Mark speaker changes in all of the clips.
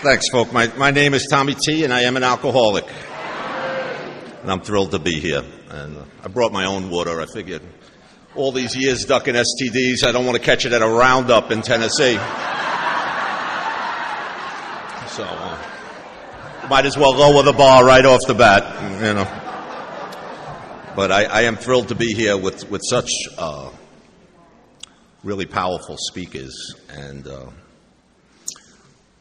Speaker 1: Thanks, folk. My name is Tommy T, and I am an alcoholic. And I'm thrilled to be here. And I brought my own water. I figured all these years ducking STDs, I don't want to catch it at a roundup in Tennessee. So, might as well lower the bar right off the bat, you know. But I am thrilled to be here with such really powerful speakers. And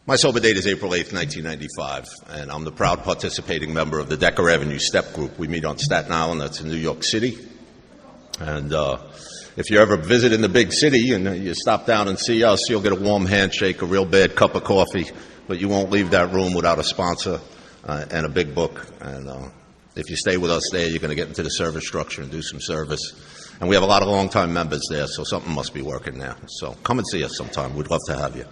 Speaker 1: my sober date is April 8th, 1995, and I'm the proud participating member of the Decker Avenue Step Group. We meet on Staten Island, that's in New York City. And if you ever visit in the big city and you stop down and see us, you'll get a warm handshake, a real bad cup of coffee, but you won't leave that room without a sponsor and a big book. And if you stay with us there, you're going to get into the service structure and do some service. And we have a lot of long-time members there, so something must be working there. So come and see us sometime. We'd love to have you.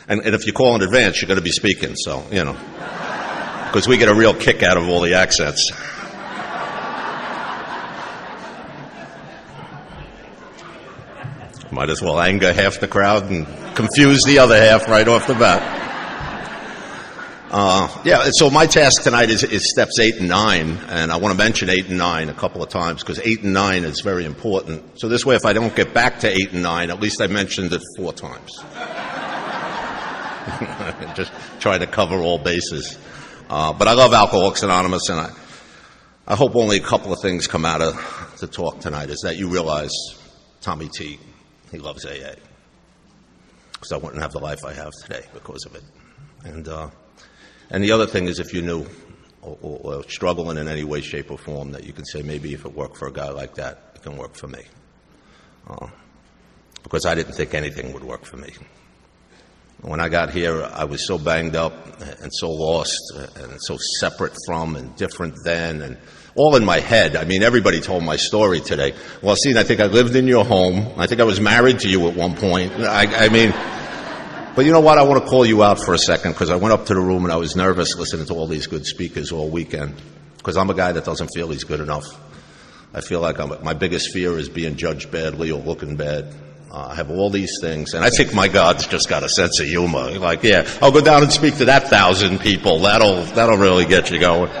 Speaker 1: And if you call in advance, you're going to be speaking, so, you know, because we get a real kick out of all the accents. Might as well anger half the crowd and confuse the other half right off the bat. So my task tonight is steps 8 and 9, and I want to mention 8 and 9 a couple of times because 8 and 9 is very important. So this way, if I don't get back to 8 and 9, at least I mentioned it 4 times. Just try to cover all bases. But I love Alcoholics Anonymous, and I hope only a couple of things come out of the talk tonight, is that you realize Tommy T, he loves AA. Because I wouldn't have the life I have today because of it. And the other thing is, if you're new or struggling in any way, shape, or form, that you can say, maybe if it worked for a guy like that, it can work for me. Because I didn't think anything would work for me. When I got here, I was so banged up and so lost and so separate from and different than, and all in my head. I mean, everybody told my story today. Well, see, I think I lived in your home. I think I was married to you at one point. I mean, but you know what? I want to call you out for a second, because I went up to the room and I was nervous listening to all these good speakers all weekend, because I'm a guy that doesn't feel he's good enough. I feel like my biggest fear is being judged badly or looking bad. I have all these things, and I think my God's just got a sense of humor. Like, yeah, I'll go down and speak to that 1,000 people. That'll really get you going.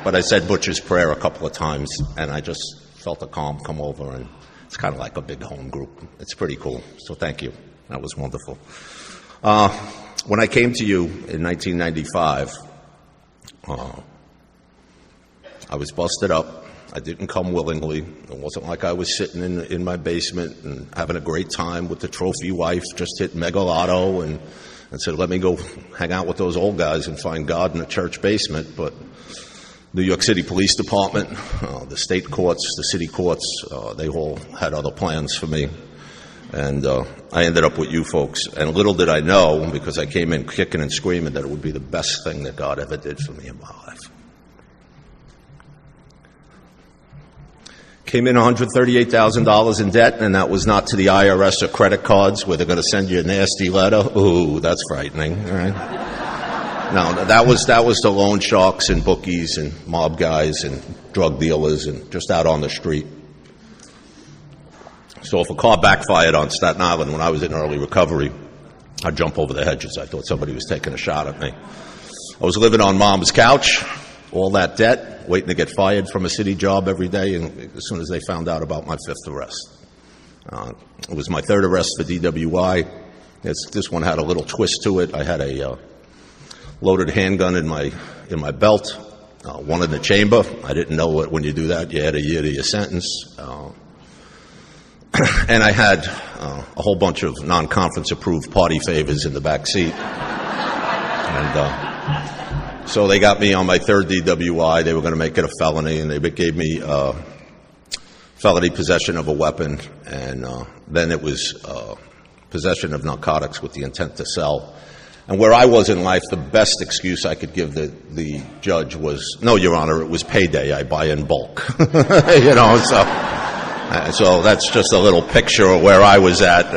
Speaker 1: But I said Butcher's Prayer a couple of times, and I just felt a calm come over, and it's kind of like a big home group. It's pretty cool. So thank you. That was wonderful. When I came to you in 1995, I was busted up. I didn't come willingly. It wasn't like I was sitting in my basement and having a great time with the trophy wife, just hit Mega Lotto and said, let me go hang out with those old guys and find God in a church basement. But New York City Police Department, the state courts, the city courts, they all had other plans for me. And I ended up with you folks. And little did I know, because I came in kicking and screaming, that it would be the best thing that God ever did for me in my life. Came in $138,000 in debt, and that was not to the IRS or credit cards where they're going to send you a nasty letter. Ooh, that's frightening, all right? No, that was the loan sharks and bookies and mob guys and drug dealers and just out on the street. So if a car backfired on Staten Island when I was in early recovery, I'd jump over the hedges. I thought somebody was taking a shot at me. I was living on Mom's couch, all that debt, waiting to get fired from a city job every day, and as soon as they found out about my 5th arrest. It was my 3rd arrest for DWI. This one had a little twist to it. I had a loaded handgun in my belt, one in the chamber. I didn't know when you do that, you had a year to your sentence. And I had a whole bunch of non-conference approved party favors in the back seat. And so they got me on my 3rd DWI. They were going to make it a felony, and they gave me felony possession of a weapon, and then it was possession of narcotics with the intent to sell. And where I was in life, the best excuse I could give the judge was, no, Your Honor, it was payday. I buy in bulk. You know, so that's just a little picture of where I was at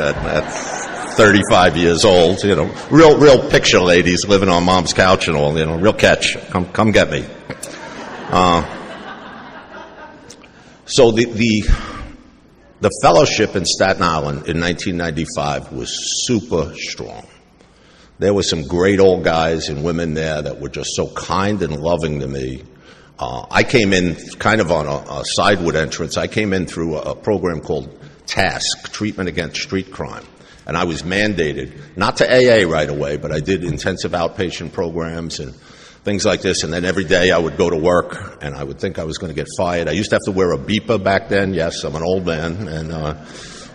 Speaker 1: 35 years old. You know, real picture ladies living on Mom's couch and all. You know, real catch. Come get me. So the fellowship in Staten Island in 1995 was super strong. There were some great old guys and women there that were just so kind and loving to me. I came in kind of on a sideward entrance. I came in through a program called TASK, Treatment Against Street Crime. And I was mandated, not to AA right away, but I did intensive outpatient programs and things like this. And then every day I would go to work, and I would think I was going to get fired. I used to have to wear a beeper back then. Yes, I'm an old man, and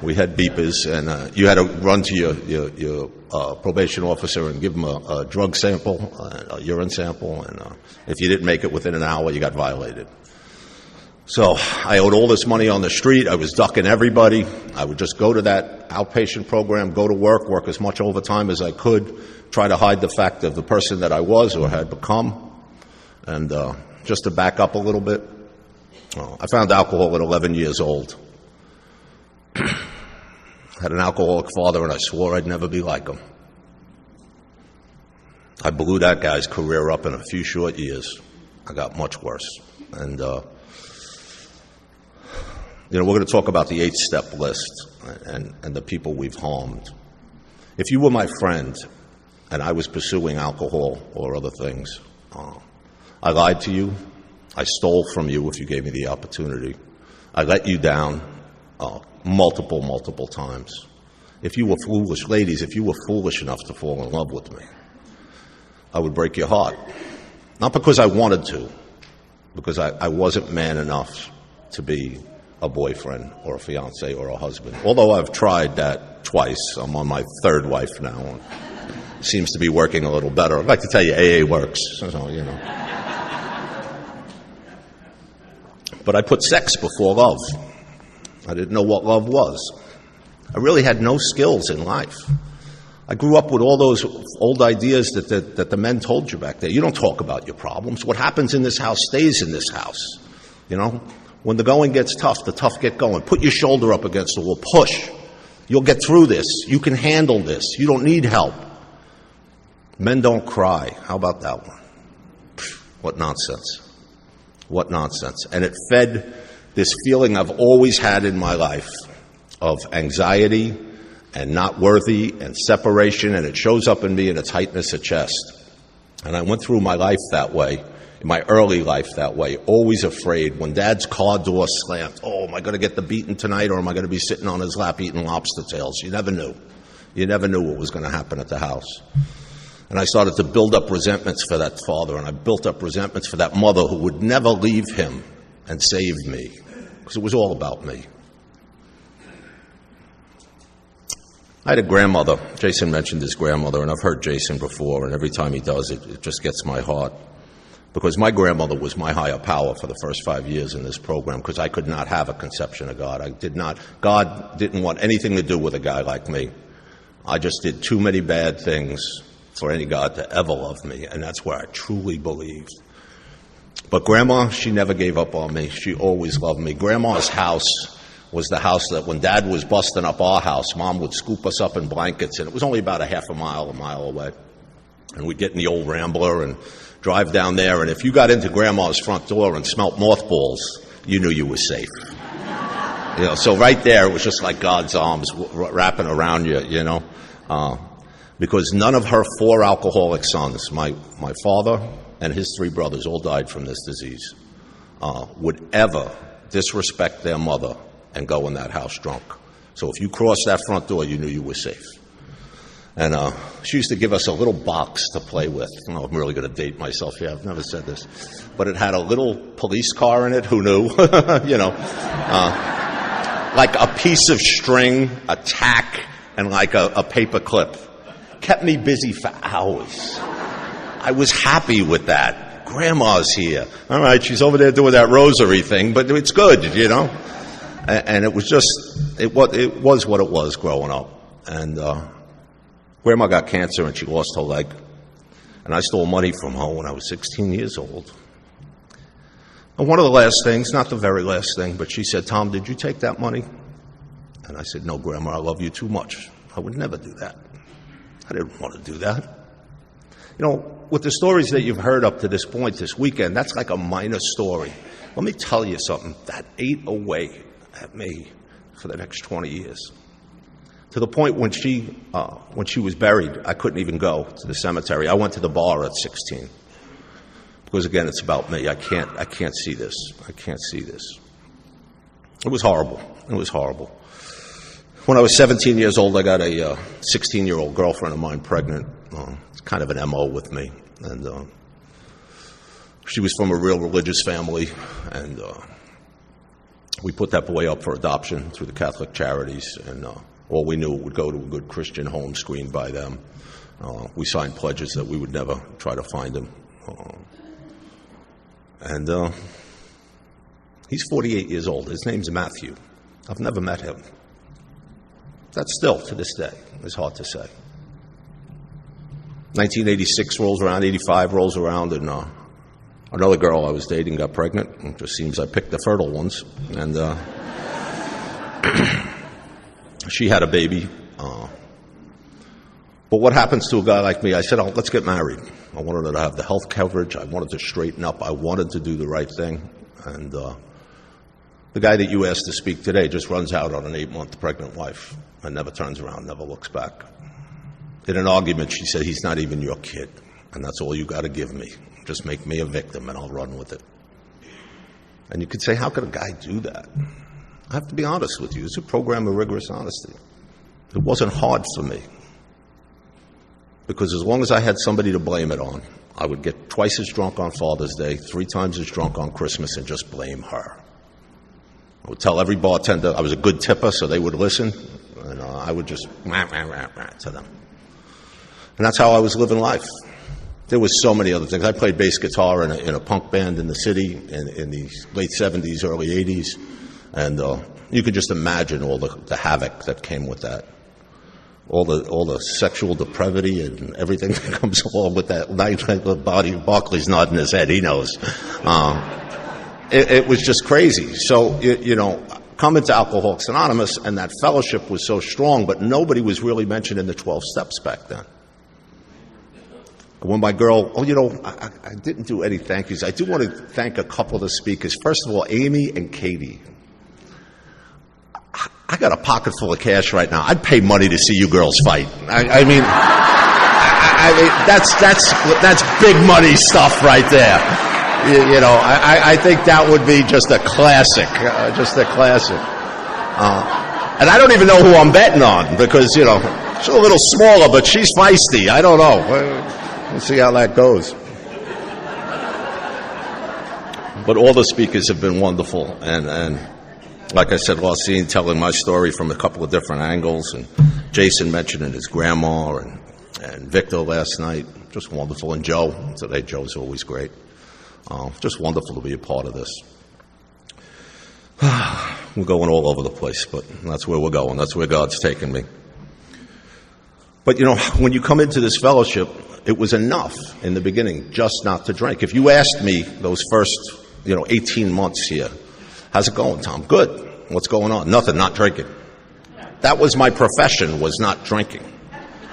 Speaker 1: we had beepers. And you had to run to your probation officer and give him a drug sample, a urine sample. And if you didn't make it within an hour, you got violated. So I owed all this money on the street. I was ducking everybody. I would just go to that outpatient program, go to work as much overtime as I could, try to hide the fact of the person that I was or had become. And just to back up a little bit, I found alcohol at 11 years old. Had an alcoholic father, and I swore I'd never be like him. I blew that guy's career up in a few short years. I got much worse. And we're going to talk about the 8-step list and the people we've harmed. If you were my friend and I was pursuing alcohol or other things, I lied to you. I stole from you if you gave me the opportunity. I let you down multiple times. If you were foolish, ladies, if you were foolish enough to fall in love with me, I would break your heart. Not because I wanted to, because I wasn't man enough to be a boyfriend or a fiance or a husband. Although I've tried that twice. I'm on my third wife now. It seems to be working a little better. I'd like to tell you AA works. So, But I put sex before love. I didn't know what love was. I really had no skills in life. I grew up with all those old ideas that the men told you back there. You don't talk about your problems. What happens in this house stays in this house. When the going gets tough, the tough get going. Put your shoulder up against the wall. Push. You'll get through this. You can handle this. You don't need help. Men don't cry. How about that one? What nonsense. What nonsense. And it fed this feeling I've always had in my life of anxiety and not worthy and separation, and it shows up in me in a tightness of chest. And I went through my life that way. In my early life that way, always afraid. When Dad's car door slammed, am I going to get the beating tonight, or am I going to be sitting on his lap eating lobster tails? You never knew. You never knew what was going to happen at the house. And I started to build up resentments for that father, and I built up resentments for that mother who would never leave him and save me, because it was all about me. I had a grandmother. Jason mentioned his grandmother, and I've heard Jason before, and every time he does it just gets my heart. Because my grandmother was my higher power for the first 5 years in this program, because I could not have a conception of God. God didn't want anything to do with a guy like me. I just did too many bad things for any God to ever love me, and that's where I truly believed. But Grandma, she never gave up on me. She always loved me. Grandma's house was the house that when Dad was busting up our house, Mom would scoop us up in blankets, and it was only about a mile away. And we'd get in the old Rambler and drive down there, and if you got into Grandma's front door and smelt mothballs, you knew you were safe. So right there, it was just like God's arms wrapping around you, because none of her 4 alcoholic sons, my father and his 3 brothers, all died from this disease, would ever disrespect their mother and go in that house drunk. So if you crossed that front door, you knew you were safe. And she used to give us a little box to play with. I'm really going to date myself here. I've never said this. But it had a little police car in it. Who knew? Like a piece of string, a tack, and like a paper clip. Kept me busy for hours. I was happy with that. Grandma's here. All right, she's over there doing that rosary thing, but it's good, And it was just, it was what it was growing up. And Grandma got cancer and she lost her leg. And I stole money from her when I was 16 years old. And one of the last things, not the very last thing, but she said, "Tom, did you take that money?" And I said, "No, Grandma, I love you too much. I would never do that. I didn't want to do that." With the stories that you've heard up to this point this weekend, that's like a minor story. Let me tell you something. That ate away at me for the next 20 years. To the point when she was buried, I couldn't even go to the cemetery. I went to the bar at 16. Because again, it's about me. I can't see this. I can't see this. It was horrible. It was horrible. When I was 17 years old, I got a 16-year-old girlfriend of mine pregnant. It's kind of an MO with me. And she was from a real religious family. And we put that boy up for adoption through the Catholic Charities. And all we knew, it would go to a good Christian home screened by them. We signed pledges that we would never try to find him. And he's 48 years old. His name's Matthew. I've never met him. That still, to this day, is hard to say. 1986 rolls around, 85 rolls around, and another girl I was dating got pregnant. It just seems I picked the fertile ones. And she had a baby. But what happens to a guy like me? I said, let's get married. I wanted her to have the health coverage. I wanted to straighten up. I wanted to do the right thing. And the guy that you asked to speak today just runs out on an 8-month pregnant wife and never turns around, never looks back. In an argument, she said, he's not even your kid, and that's all you got to give me. Just make me a victim, and I'll run with it. And you could say, how could a guy do that? I have to be honest with you. It's a program of rigorous honesty. It wasn't hard for me. Because as long as I had somebody to blame it on, I would get twice as drunk on Father's Day, 3 times as drunk on Christmas, and just blame her. I would tell every bartender I was a good tipper, so they would listen, and I would just to them. And that's how I was living life. There was so many other things. I played bass guitar in a punk band in the city in the late 70s, early 80s, and you could just imagine all the havoc that came with that. All the sexual depravity and everything that comes along with that. Barclay's nodding his head. He knows. It was just crazy. So, coming to Alcoholics Anonymous, and that fellowship was so strong, but nobody was really mentioned in the 12 steps back then. When my girl, I didn't do any thank yous. I do want to thank a couple of the speakers. First of all, Amy and Katie. I got a pocket full of cash right now. I'd pay money to see you girls fight. I mean, that's big money stuff right there. I think that would be just a classic, and I don't even know who I'm betting on because she's a little smaller, but she's feisty. I don't know. We'll see how that goes. But all the speakers have been wonderful, and like I said, Racine telling my story from a couple of different angles, and Jason mentioning his grandma, and Victor last night, just wonderful, and Joe today. Joe's always great. Just wonderful to be a part of this. We're going all over the place, but that's where we're going. That's where God's taking me. But when you come into this fellowship, it was enough in the beginning just not to drink. If you asked me those first 18 months here, how's it going, Tom? Good. What's going on? Nothing, not drinking. That was my profession, was not drinking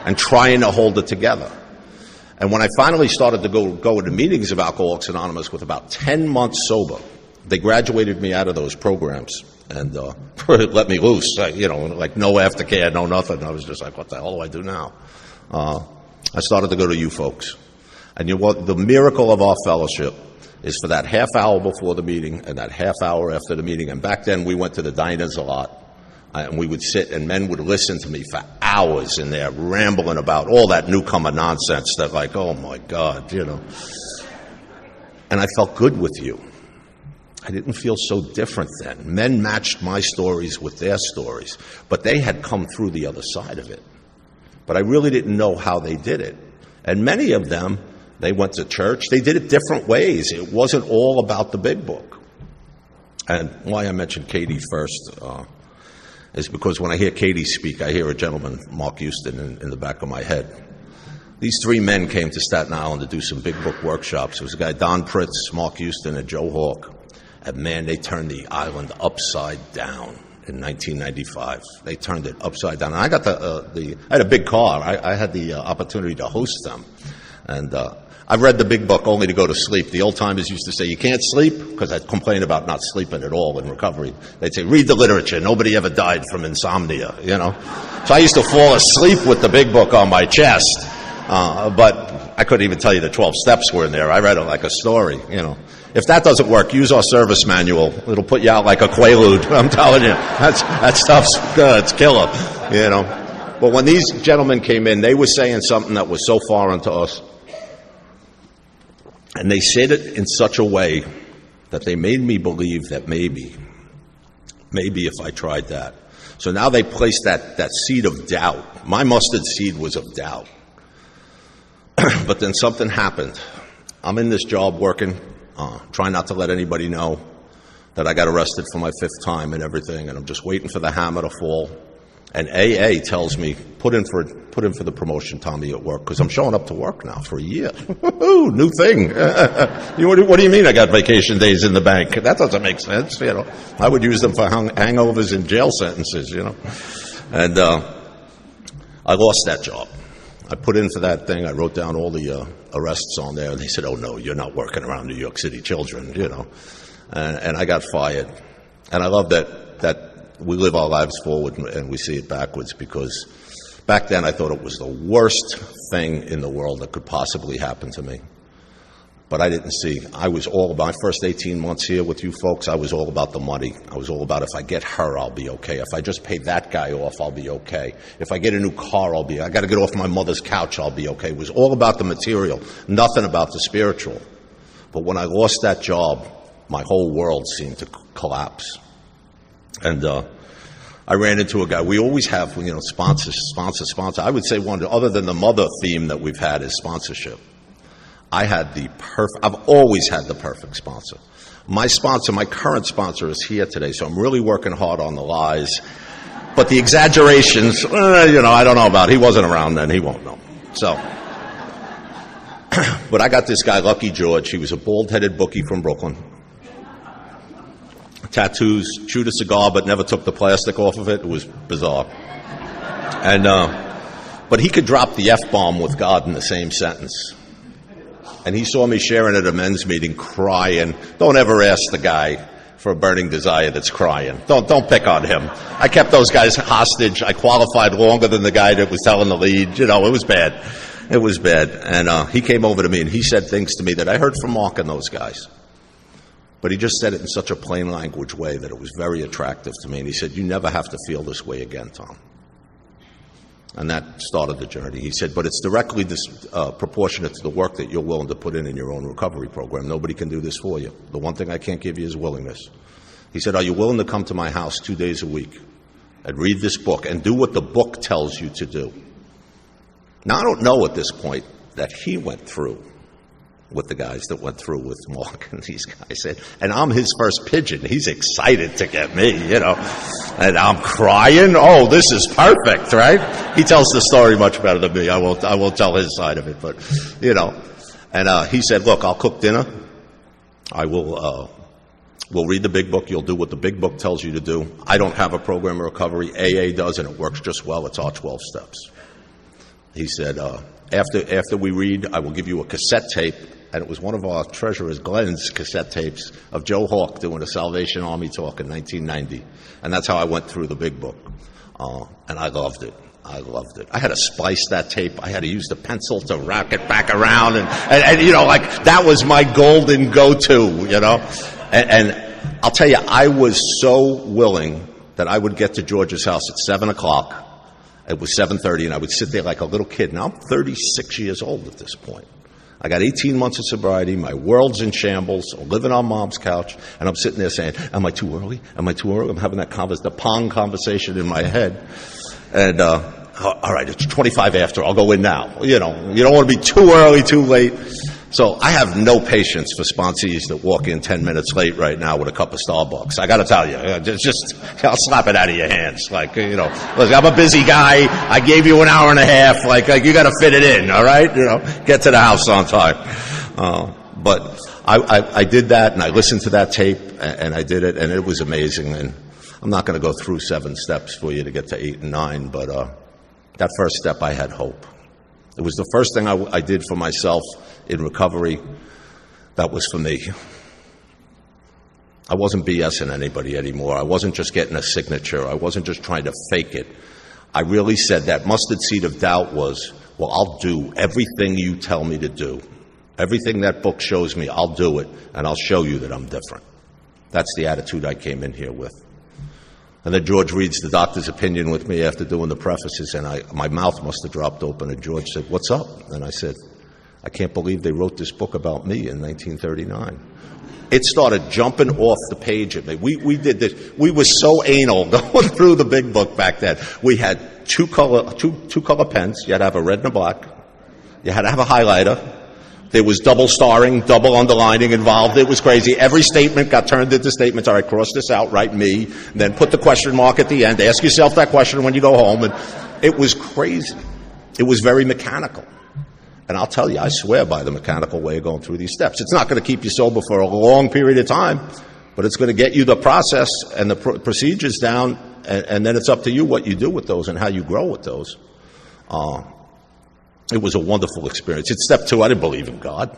Speaker 1: and trying to hold it together. And when I finally started to go to meetings of Alcoholics Anonymous with about 10 months sober, they graduated me out of those programs and let me loose, like no aftercare, no nothing. I was just like, what the hell do I do now? I started to go to you folks. And the miracle of our fellowship is for that half hour before the meeting and that half hour after the meeting. And back then we went to the diners a lot. And we would sit and men would listen to me for hours in there rambling about all that newcomer nonsense that like, oh my God, And I felt good with you. I didn't feel so different then. Men matched my stories with their stories, but they had come through the other side of it. But I really didn't know how they did it. And many of them, they went to church. They did it different ways. It wasn't all about the big book. And why I mentioned Katie first is because when I hear Katie speak, I hear a gentleman, Mark Houston, in the back of my head. These 3 men came to Staten Island to do some big book workshops. It was a guy, Don Pritz, Mark Houston, and Joe Hawk. And man, they turned the island upside down in 1995. They turned it upside down. And I got I had a big car. I had the opportunity to host them. And I've read the big book only to go to sleep. The old timers used to say, you can't sleep, because I'd complain about not sleeping at all in recovery. They'd say, read the literature. Nobody ever died from insomnia, So I used to fall asleep with the big book on my chest. But I couldn't even tell you the 12 steps were in there. I read it like a story, If that doesn't work, use our service manual. It'll put you out like a quaalude. I'm telling you, that stuff's good. It's killer, But when these gentlemen came in, they were saying something that was so foreign to us. And they said it in such a way that they made me believe that maybe if I tried that. So now they placed that seed of doubt. My mustard seed was of doubt. But then something happened. I'm in this job working, trying not to let anybody know that I got arrested for my 5th time and everything, and I'm just waiting for the hammer to fall. And AA tells me, put in for the promotion, Tommy, at work, because I'm showing up to work now for a year. New thing. What do you mean I got vacation days in the bank? That doesn't make sense, I would use them for hangovers and jail sentences, And I lost that job. I put in for that thing. I wrote down all the arrests on there, and they said, oh, no, you're not working around New York City children, And I got fired. And I love that we live our lives forward and we see it backwards, because back then I thought it was the worst thing in the world that could possibly happen to me. But I didn't see. I was all about, my first 18 months here with you folks, I was all about the money. I was all about, if I get her, I'll be okay. If I just pay that guy off, I'll be okay. If I get a new car, I got to get off my mother's couch, I'll be okay. It was all about the material, nothing about the spiritual. But when I lost that job, my whole world seemed to collapse. And I ran into a guy. We always have, sponsor. I would say one, other than the mother theme that we've had, is sponsorship. I've always had the perfect sponsor. My current sponsor is here today, so I'm really working hard on the lies. But the exaggerations, I don't know about. He wasn't around then. He won't know. So, but I got this guy, Lucky George. He was a bald-headed bookie from Brooklyn. Tattoos, chewed a cigar but never took the plastic off of it. It was bizarre. And but he could drop the F-bomb with God in the same sentence. And he saw me sharing at a men's meeting crying. Don't ever ask the guy for a burning desire that's crying. Don't pick on him. I kept those guys hostage. I qualified longer than the guy that was telling the lead. It was bad. It was bad. And he came over to me and he said things to me that I heard from Mark and those guys. But he just said it in such a plain language way that it was very attractive to me. And he said, you never have to feel this way again, Tom. And that started the journey. He said, but it's directly proportionate to the work that you're willing to put in your own recovery program. Nobody can do this for you. The one thing I can't give you is willingness. He said, are you willing to come to my house 2 days a week and read this book and do what the book tells you to do? Now, I don't know at this point that he went through with the guys that went through with Mark and these guys. And I'm his first pigeon. He's excited to get me, And I'm crying. Oh, this is perfect, right? He tells the story much better than me. I won't tell his side of it, but, And he said, look, I'll cook dinner. We'll read the big book. You'll do what the big book tells you to do. I don't have a program of recovery. AA does, and it works just well. It's our 12 steps. He said, after we read, I will give you a cassette tape. And it was one of our treasurers, Glenn's cassette tapes of Joe Hawk doing a Salvation Army talk in 1990. And that's how I went through the big book. And I loved it. I had to splice that tape. I had to use the pencil to wrap it back around. And that was my golden go-to, And I'll tell you, I was so willing that I would get to George's house at 7 o'clock. It was 7:30, and I would sit there like a little kid. Now I'm 36 years old at this point. I got 18 months of sobriety. My world's in shambles. I'm living on Mom's couch, and I'm sitting there saying, am I too early? Am I too early? I'm having the Pong conversation in my head. And, all right, it's 25 after. I'll go in now. You don't want to be too early, too late. So I have no patience for sponsees that walk in 10 minutes late right now with a cup of Starbucks. I got to tell you, I'll slap it out of your hands. Look, I'm a busy guy. I gave you an hour and a half. Like you got to fit it in, all right? Get to the house on time. But I did that, and I listened to that tape, and I did it, and it was amazing. And I'm not going to go through 7 steps for you to get to 8 and 9, but that first step, I had hope. It was the first thing I did for myself in recovery, that was for me. I wasn't BSing anybody anymore. I wasn't just getting a signature. I wasn't just trying to fake it. I really said that mustard seed of doubt was, well, I'll do everything you tell me to do. Everything that book shows me, I'll do it, and I'll show you that I'm different. That's the attitude I came in here with. And then George reads the doctor's opinion with me after doing the prefaces, and my mouth must have dropped open, and George said, "What's up?" And I said, "I can't believe they wrote this book about me in 1939. It started jumping off the page at me. We did this. We were so anal going through the big book back then. We had two color pens. You had to have a red and a black. You had to have a highlighter. There was double starring, double underlining involved. It was crazy. Every statement got turned into statements. All right, cross this out, write me, and then put the question mark at the end. Ask yourself that question when you go home. And it was crazy. It was very mechanical. And I'll tell you, I swear by the mechanical way of going through these steps. It's not going to keep you sober for a long period of time, but it's going to get you the process and the procedures down, and then it's up to you what you do with those and how you grow with those. It was a wonderful experience. It's step 2. I didn't believe in God,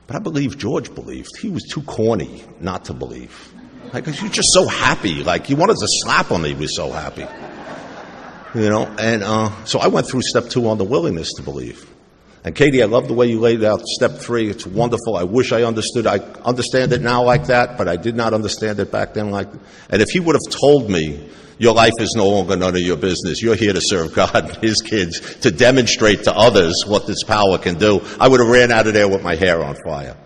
Speaker 1: but I believe George believed. He was too corny not to believe. Like, he was just so happy. Like, he wanted to slap him. He was so happy. You know, and so I went through step 2 on the willingness to believe. And Katie, I love the way you laid out step 3. It's wonderful. I wish I understood. I understand it now like that, but I did not understand it back then like that. And if he would have told me, your life is no longer none of your business, you're here to serve God and His kids, to demonstrate to others what this power can do, I would have ran out of there with my hair on fire.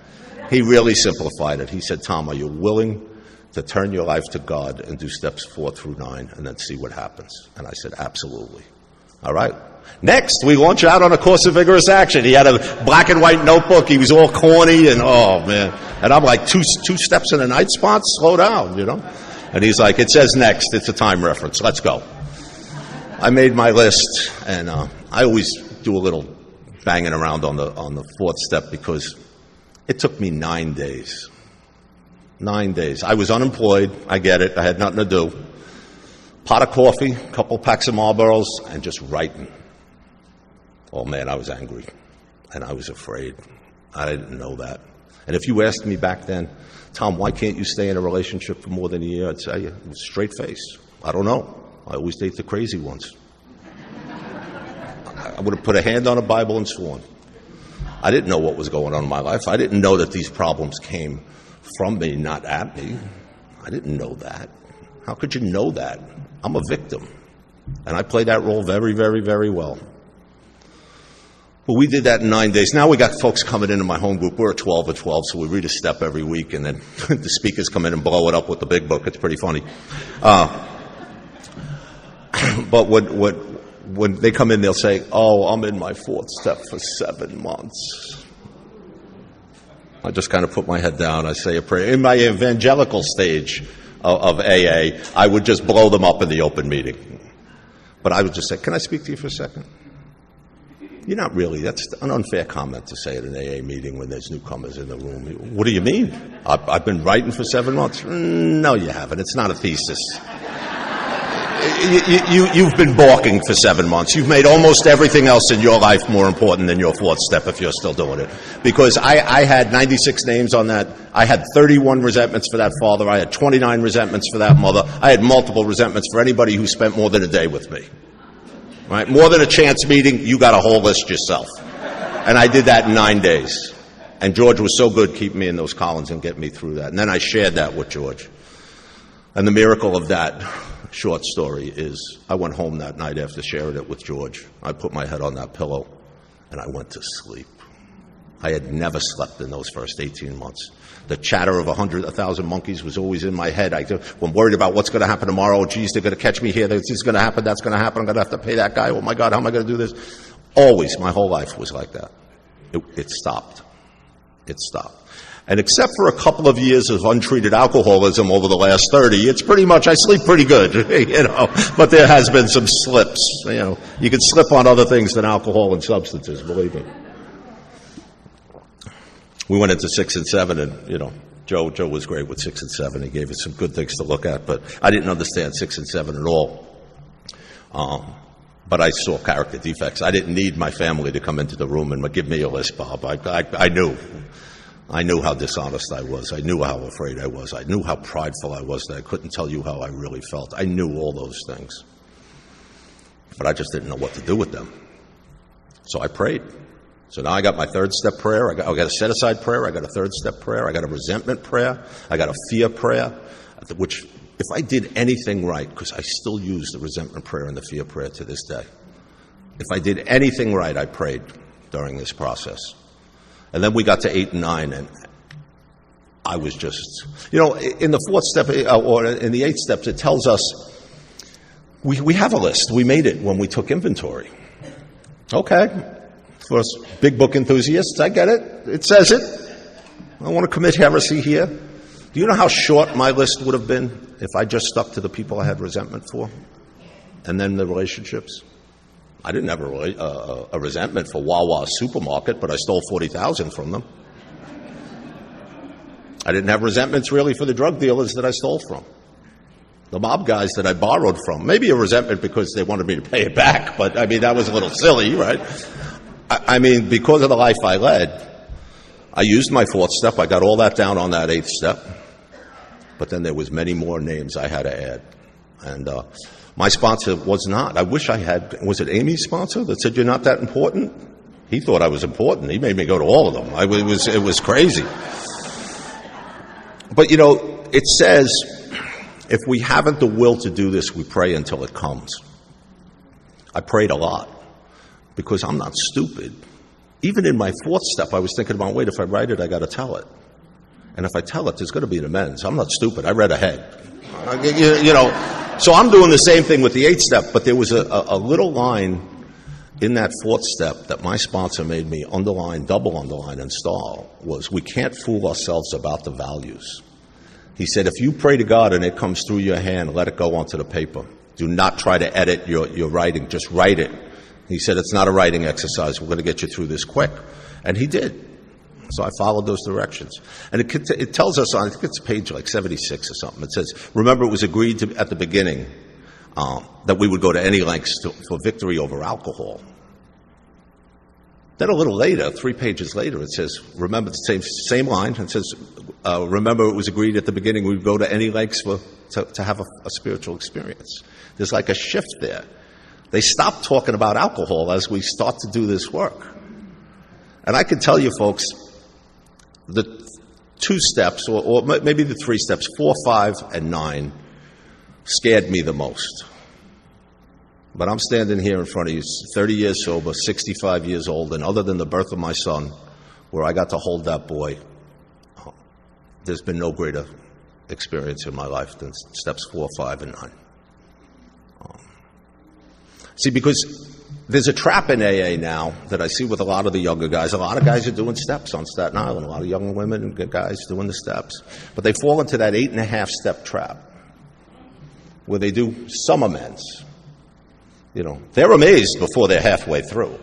Speaker 1: He really simplified it. He said, Tom, are you willing to turn your life to God and do steps 4 through 9 and then see what happens? And I said, absolutely. All right. Next, we launch out on a course of vigorous action. He had a black and white notebook. He was all corny and, oh, man. And I'm like, two steps in a night spot? Slow down, you know. And he's like, it says next. It's a time reference. Let's go. I made my list, and I always do a little banging around on the 4th step because it took me 9 days. 9 days. I was unemployed. I get it. I had nothing to do. Pot of coffee, a couple packs of Marlboros, and just writing. Oh, man, I was angry, and I was afraid. I didn't know that. And if you asked me back then, Tom, why can't you stay in a relationship for more than a year? I'd say, with a straight face, I don't know. I always date the crazy ones. I would have put a hand on a Bible and sworn. I didn't know what was going on in my life. I didn't know that these problems came from me, not at me. I didn't know that. How could you know that? I'm a victim. And I played that role very, very, very well. Well, we did that in 9 days. Now we got folks coming into my home group. We're a 12 of 12, so we read a step every week, and then the speakers come in and blow it up with the big book. It's pretty funny. But when they come in, they'll say, oh, I'm in my 4th step for 7 months. I just kind of put my head down. I say a prayer. In my evangelical stage of AA, I would just blow them up in the open meeting. But I would just say, can I speak to you for a second? You're not really. That's an unfair comment to say at an AA meeting when there's newcomers in the room. What do you mean? I've been writing for 7 months. No, you haven't. It's not a thesis. You've been balking for 7 months. You've made almost everything else in your life more important than your 4th step if you're still doing it. Because I had 96 names on that. I had 31 resentments for that father. I had 29 resentments for that mother. I had multiple resentments for anybody who spent more than a day with me. Right? More than a chance meeting, you got a whole list yourself. And I did that in 9 days. And George was so good keeping me in those columns and getting me through that. And then I shared that with George. And the miracle of that short story is I went home that night after sharing it with George. I put my head on that pillow, and I went to sleep. I had never slept in those first 18 months. The chatter of 1,000 monkeys was always in my head. I'm worried about what's going to happen tomorrow. Oh, geez, they're going to catch me here. This is going to happen. That's going to happen. I'm going to have to pay that guy. Oh, my God, how am I going to do this? Always, my whole life was like that. It stopped. It stopped. And except for a couple of years of untreated alcoholism over the last 30, it's pretty much, I sleep pretty good, you know. But there has been some slips, you know. You can slip on other things than alcohol and substances, believe me. We went into 6 and 7, and, you know, Joe was great with 6 and 7. He gave us some good things to look at, but I didn't understand 6 and 7 at all. But I saw character defects. I didn't need my family to come into the room and give me a list, Bob. I knew. I knew how dishonest I was. I knew how afraid I was. I knew how prideful I was that I couldn't tell you how I really felt. I knew all those things. But I just didn't know what to do with them. So I prayed. So now I got my third step prayer. I got a set aside prayer. I got a third step prayer. I got a resentment prayer. I got a fear prayer, which if I did anything right, because I still use the resentment prayer and the fear prayer to this day. If I did anything right, I prayed during this process. And then we got to 8 and 9, and I was just, in the fourth step, or in the 8 steps, it tells us we have a list. We made it when we took inventory. Okay. For us big book enthusiasts, I get it. It says it. I want to commit heresy here. Do you know how short my list would have been if I just stuck to the people I had resentment for? And then the relationships? I didn't have a resentment for Wawa Supermarket, but I stole $40,000 from them. I didn't have resentments really for the drug dealers that I stole from. The mob guys that I borrowed from. Maybe a resentment because they wanted me to pay it back, but I mean, that was a little silly, right? I mean, because of the life I led, I used my fourth step. I got all that down on that 8th step. But then there was many more names I had to add. And my sponsor was not. I wish I had. Was it Amy's sponsor that said, you're not that important? He thought I was important. He made me go to all of them. It was crazy. But, it says, if we haven't the will to do this, we pray until it comes. I prayed a lot because I'm not stupid. Even in my fourth step, I was thinking about, wait, if I write it, I got to tell it. And if I tell it, there's going to be an amends. I'm not stupid. I read ahead. So I'm doing the same thing with the 8th step, but there was a little line in that fourth step that my sponsor made me underline, double underline, and star was, we can't fool ourselves about the values. He said, if you pray to God and it comes through your hand, let it go onto the paper. Do not try to edit your writing. Just write it. He said, it's not a writing exercise. We're going to get you through this quick. And he did. So I followed those directions. And it tells us on, I think it's page like 76 or something. It says, remember, it was agreed to, at the beginning that we would go to any lengths for victory over alcohol. Then a little later, 3 pages later, it says, remember, the same line. It says, remember, it was agreed at the beginning we would go to any lengths to have a spiritual experience. There's like a shift there. They stop talking about alcohol as we start to do this work. And I can tell you, folks, the 2 steps, or maybe the 3 steps, 4, 5, and 9, scared me the most. But I'm standing here in front of you, 30 years sober, 65 years old, and other than the birth of my son, where I got to hold that boy, there's been no greater experience in my life than steps 4, 5, and 9. See, because there's a trap in AA now that I see with a lot of the younger guys. A lot of guys are doing steps on Staten Island, a lot of young women and guys doing the steps. But they fall into that 8.5-step trap where they do some amends. They're amazed before they're halfway through.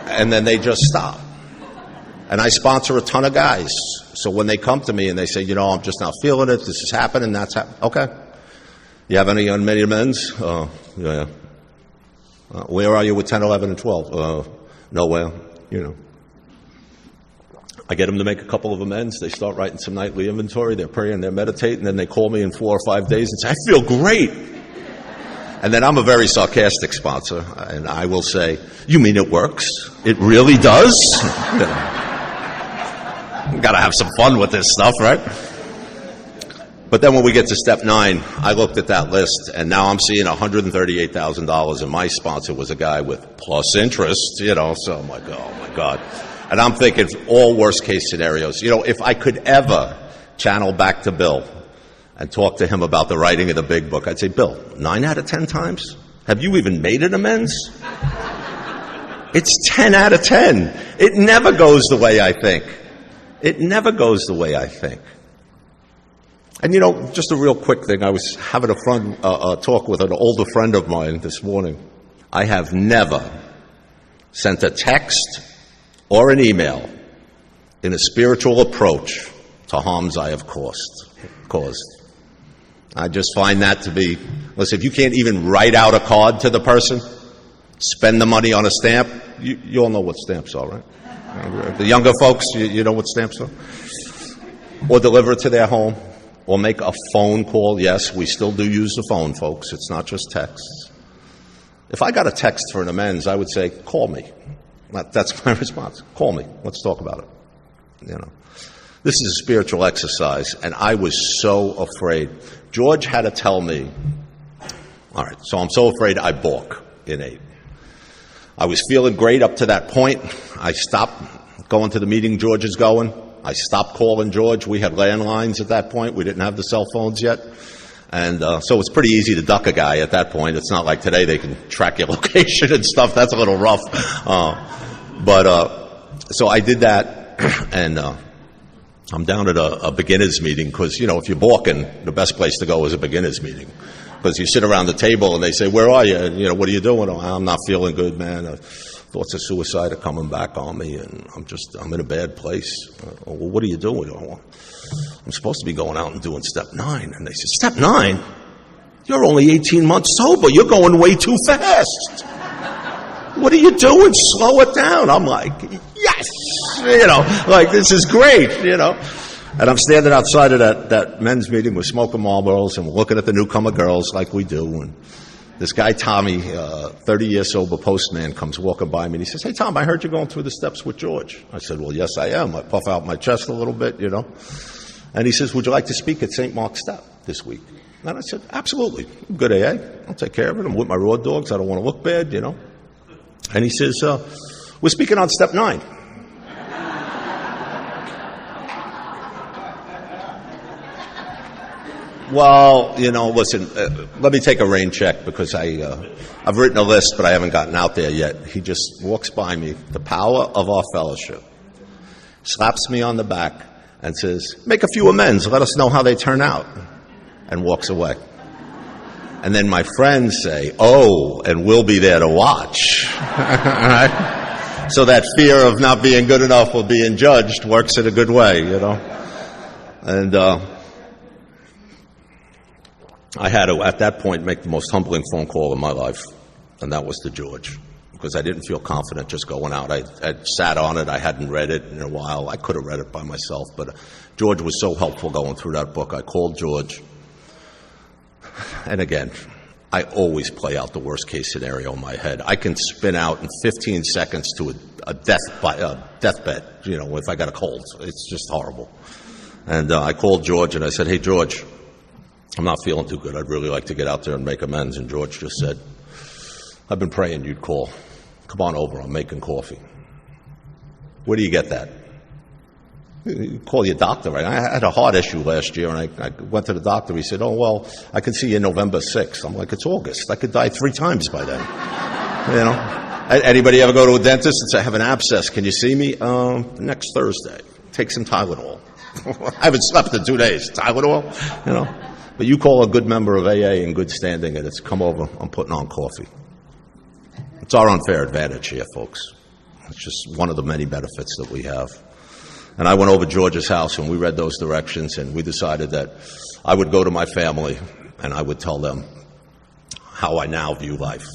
Speaker 1: And then they just stop. And I sponsor a ton of guys. So when they come to me and they say, I'm just not feeling it, this is happening, that's happening. Okay. You have any unmade amends? Yeah. Where are you with 10, 11, and 12? Nowhere. I get them to make a couple of amends. They start writing some nightly inventory. They're praying, they're meditating, and then they call me in 4 or 5 days and say, I feel great. And then I'm a very sarcastic sponsor, and I will say, you mean it works? It really does? Got to have some fun with this stuff, right? But then when we get to step 9, I looked at that list, and now I'm seeing $138,000, and my sponsor was a guy with plus interest, so I'm like, oh my God. And I'm thinking all worst case scenarios. If I could ever channel back to Bill and talk to him about the writing of the big book, I'd say, Bill, 9 out of 10 times? Have you even made an amends? It's 10 out of 10. It never goes the way I think. It never goes the way I think. And just a real quick thing, I was having a talk with an older friend of mine this morning. I have never sent a text or an email in a spiritual approach to harms I have caused. I just find that to be, listen, if you can't even write out a card to the person, spend the money on a stamp, you all know what stamps are, right? The younger folks, you know what stamps are? Or deliver it to their home, or make a phone call. Yes, we still do use the phone, folks. It's not just texts. If I got a text for an amends, I would say, call me. That's my response. Call me. Let's talk about it. You know, this is a spiritual exercise, and I was so afraid. George had to tell me, all right, so I'm so afraid I balk in 8. I was feeling great up to that point. I stopped going to the meeting George is going. I stopped calling George. We had landlines at that point. We didn't have the cell phones yet. And so it's pretty easy to duck a guy at that point. It's not like today they can track your location and stuff. That's a little rough. So I did that, and I'm down at a beginner's meeting because, you know, if you're balking, the best place to go is a beginner's meeting. Because you sit around the table and they say, where are you? And, you know, what are you doing? Oh, I'm not feeling good, man. Thoughts of suicide are coming back on me, and I'm in a bad place. Well, what are you doing? Oh, I'm supposed to be going out and doing step 9. And they said, step 9? You're only 18 months sober. You're going way too fast. What are you doing? Slow it down. I'm like, yes, you know, like this is great, you know. And I'm standing outside of that men's meeting with smoking Marlboros, and we're looking at the newcomer girls like we do. And this guy, Tommy, 30-year sober postman, comes walking by me, and he says, hey, Tom, I heard you're going through the steps with George. I said, well, yes, I am. I puff out my chest a little bit, you know. And he says, would you like to speak at St. Mark's Step this week? And I said, absolutely. I'm good AA. I'll take care of it. I'm with my raw dogs. I don't want to look bad, you know. And he says, we're speaking on step 9. Well, you know, listen, let me take a rain check because I've written a list, but I haven't gotten out there yet. He just walks by me, the power of our fellowship, slaps me on the back and says, make a few amends, let us know how they turn out, and walks away. And then my friends say, oh, and we'll be there to watch. Right? So that fear of not being good enough or being judged works in a good way, you know. And I had to, at that point, make the most humbling phone call in my life, and that was to George, because I didn't feel confident just going out. I sat on it. I hadn't read it in a while. I could have read it by myself, but George was so helpful going through that book. I called George, and again, I always play out the worst-case scenario in my head. I can spin out in 15 seconds to a deathbed, you know, if I got a cold. It's just horrible. And I called George, and I said, hey, George, I'm not feeling too good. I'd really like to get out there and make amends. And George just said, I've been praying you'd call. Come on over. I'm making coffee. Where do you get that? You call your doctor, right? I had a heart issue last year, and I went to the doctor. He said, oh, well, I can see you November 6th. I'm like, it's August. I could die 3 times by then. You know? Anybody ever go to a dentist and say, I have an abscess. Can you see me? Next Thursday. Take some Tylenol. I haven't slept in 2 days. Tylenol? You know? But you call a good member of AA in good standing, and it's come over, I'm putting on coffee. It's our unfair advantage here, folks. It's just one of the many benefits that we have. And I went over to George's house, and we read those directions, and we decided that I would go to my family, and I would tell them how I now view life,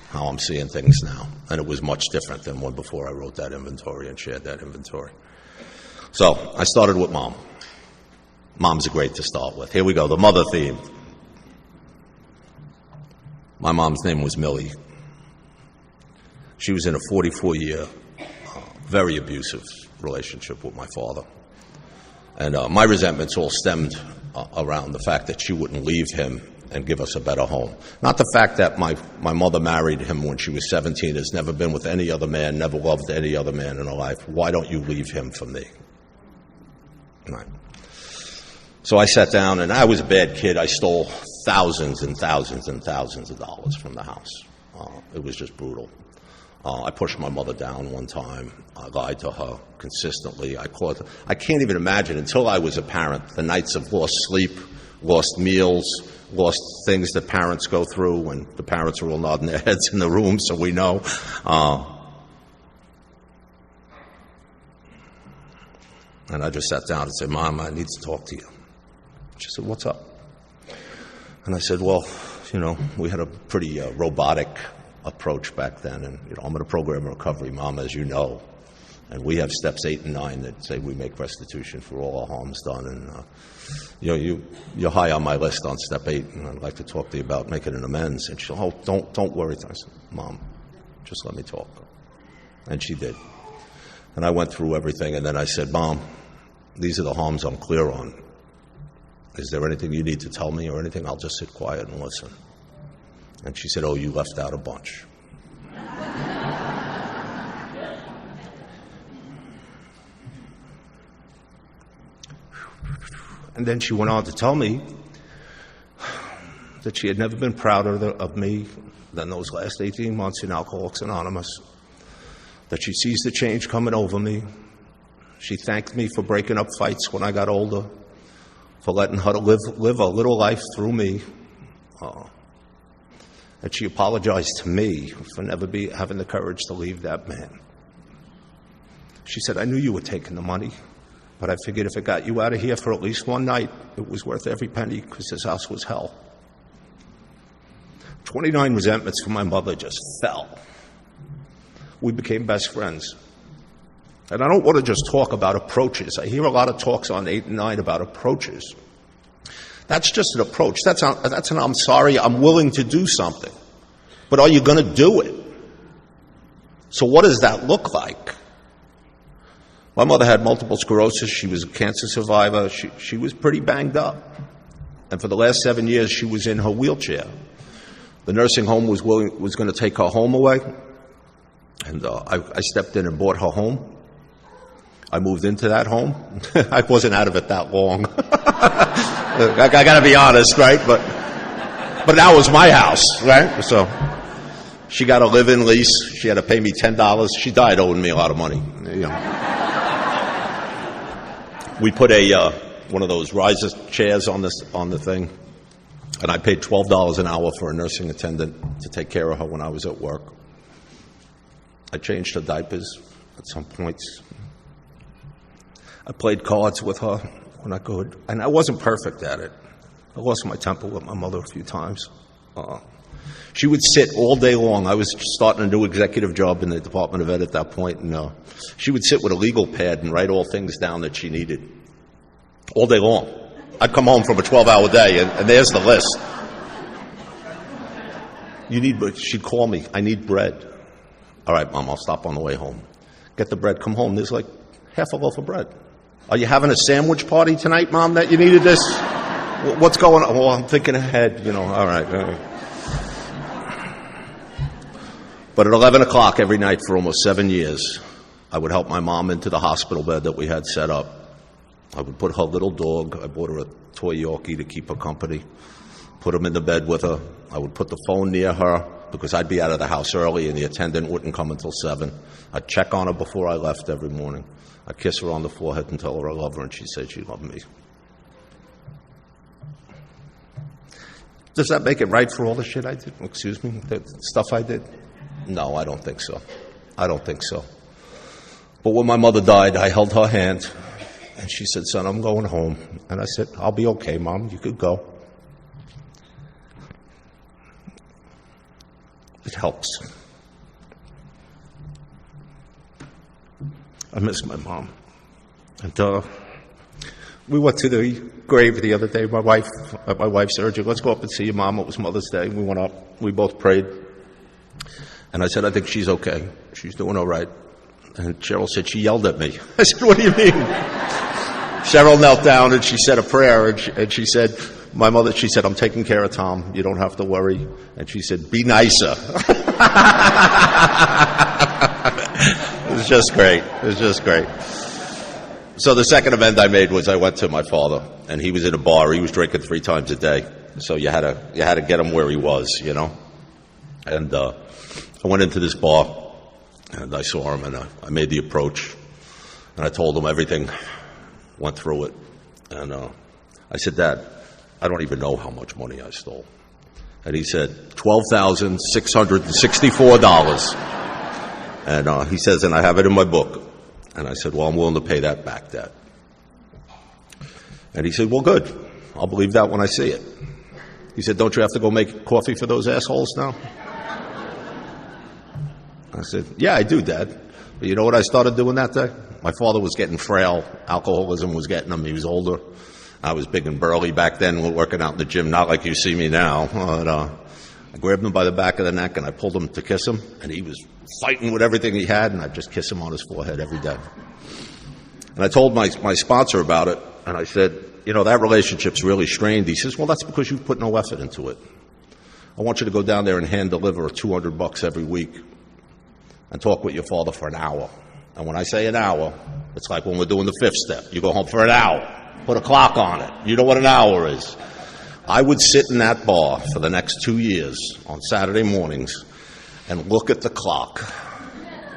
Speaker 1: how I'm seeing things now. And it was much different than when before I wrote that inventory and shared that inventory. So I started with Mom. Moms are great to start with. Here we go, the mother theme. My mom's name was Millie. She was in a 44-year, very abusive relationship with my father. And my resentments all stemmed around the fact that she wouldn't leave him and give us a better home. Not the fact that my mother married him when she was 17, has never been with any other man, never loved any other man in her life. Why don't you leave him for me? Right. So I sat down, and I was a bad kid. I stole thousands and thousands and thousands of dollars from the house. It was just brutal. I pushed my mother down one time. I lied to her consistently. I can't even imagine, until I was a parent, the nights of lost sleep, lost meals, lost things that parents go through when the parents are all nodding their heads in the room, so we know. And I just sat down and said, Mom, I need to talk to you. She said, what's up? And I said, well, we had a pretty robotic approach back then. And, I'm in a program of recovery, Mom, as you know. And we have steps 8 and 9 that say we make restitution for all our harms done. And, you're high on my list on step 8, and I'd like to talk to you about making an amends. And she said, don't worry. I said, Mom, just let me talk. And she did. And I went through everything, and then I said, Mom, these are the harms I'm clear on. Is there anything you need to tell me or anything? I'll just sit quiet and listen. And she said, oh, you left out a bunch. And then she went on to tell me that she had never been prouder of me than those last 18 months in Alcoholics Anonymous, that she sees the change coming over me. She thanked me for breaking up fights when I got older, for letting her live a little life through me. And she apologized to me for never having the courage to leave that man. She said, I knew you were taking the money, but I figured if it got you out of here for at least one night, it was worth every penny, because this house was hell. 29 resentments from my mother just fell. We became best friends. And I don't want to just talk about approaches. I hear a lot of talks on 8 and 9 about approaches. That's just an approach. That's an I'm sorry, I'm willing to do something. But are you going to do it? So what does that look like? My mother had multiple sclerosis. She was a cancer survivor. She was pretty banged up. And for the last 7 years, she was in her wheelchair. The nursing home was going to take her home away. And I stepped in and bought her home. I moved into that home. I wasn't out of it that long. I got to be honest, right? But that was my house, right? So she got a live-in lease. She had to pay me $10. She died owing me a lot of money. We put one of those riser chairs on the thing, and I paid $12 an hour for a nursing attendant to take care of her when I was at work. I changed her diapers at some points. I played cards with her when I could, and I wasn't perfect at it. I lost my temper with my mother a few times. She would sit all day long. I was starting a new executive job in the Department of Ed at that point, and she would sit with a legal pad and write all things down that she needed all day long. I'd come home from a 12-hour day, and there's the list. She'd call me, I need bread. All right, Mom, I'll stop on the way home. Get the bread, come home. There's like half a loaf of bread. Are you having a sandwich party tonight, Mom, that you needed this? What's going on? Well, I'm thinking ahead, all right. But at 11 o'clock every night for almost 7 years, I would help my mom into the hospital bed that we had set up. I would put her little dog, I bought her a toy Yorkie to keep her company, put him in the bed with her. I would put the phone near her because I'd be out of the house early and the attendant wouldn't come until 7. I'd check on her before I left every morning. I'd kiss her on the forehead and tell her I love her, and she said she loved me. Does that make it right for all the shit I did? Excuse me? The stuff I did? No, I don't think so. I don't think so. But when my mother died, I held her hand, and she said, son, I'm going home. And I said, I'll be okay, Mom. You could go. It helps. I miss my mom. And we went to the grave the other day, at my wife's surgery. Let's go up and see your mom. It was Mother's Day. We went up. We both prayed. And I said, I think she's okay. She's doing all right. And Cheryl said, she yelled at me. I said, what do you mean? Cheryl knelt down and she said a prayer. And she said, my mother, she said, I'm taking care of Tom. You don't have to worry. And she said, be nicer. It was just great. It was just great. So the second amend I made was I went to my father, and he was in a bar. He was drinking 3 times a day. So you had to get him where he was, And I went into this bar, and I saw him, and I made the approach, and I told him everything, went through it. And I said, Dad, I don't even know how much money I stole. And he said, $12,664. And he says, and I have it in my book. And I said, well, I'm willing to pay that back, Dad. And he said, well, good. I'll believe that when I see it. He said, don't you have to go make coffee for those assholes now? I said, yeah, I do, Dad. But you know what I started doing that day? My father was getting frail. Alcoholism was getting him. He was older. I was big and burly back then, working out in the gym, not like you see me now. But, I grabbed him by the back of the neck and I pulled him to kiss him. And he was fighting with everything he had, and I'd just kiss him on his forehead every day. And I told my sponsor about it, and I said, you know, that relationship's really strained. He says, well, that's because you've put no effort into it. I want you to go down there and hand deliver $200 every week and talk with your father for an hour. And when I say an hour, it's like when we're doing the fifth step. You go home for an hour. Put a clock on it. You know what an hour is. I would sit in that bar for the next 2 years on Saturday mornings and look at the clock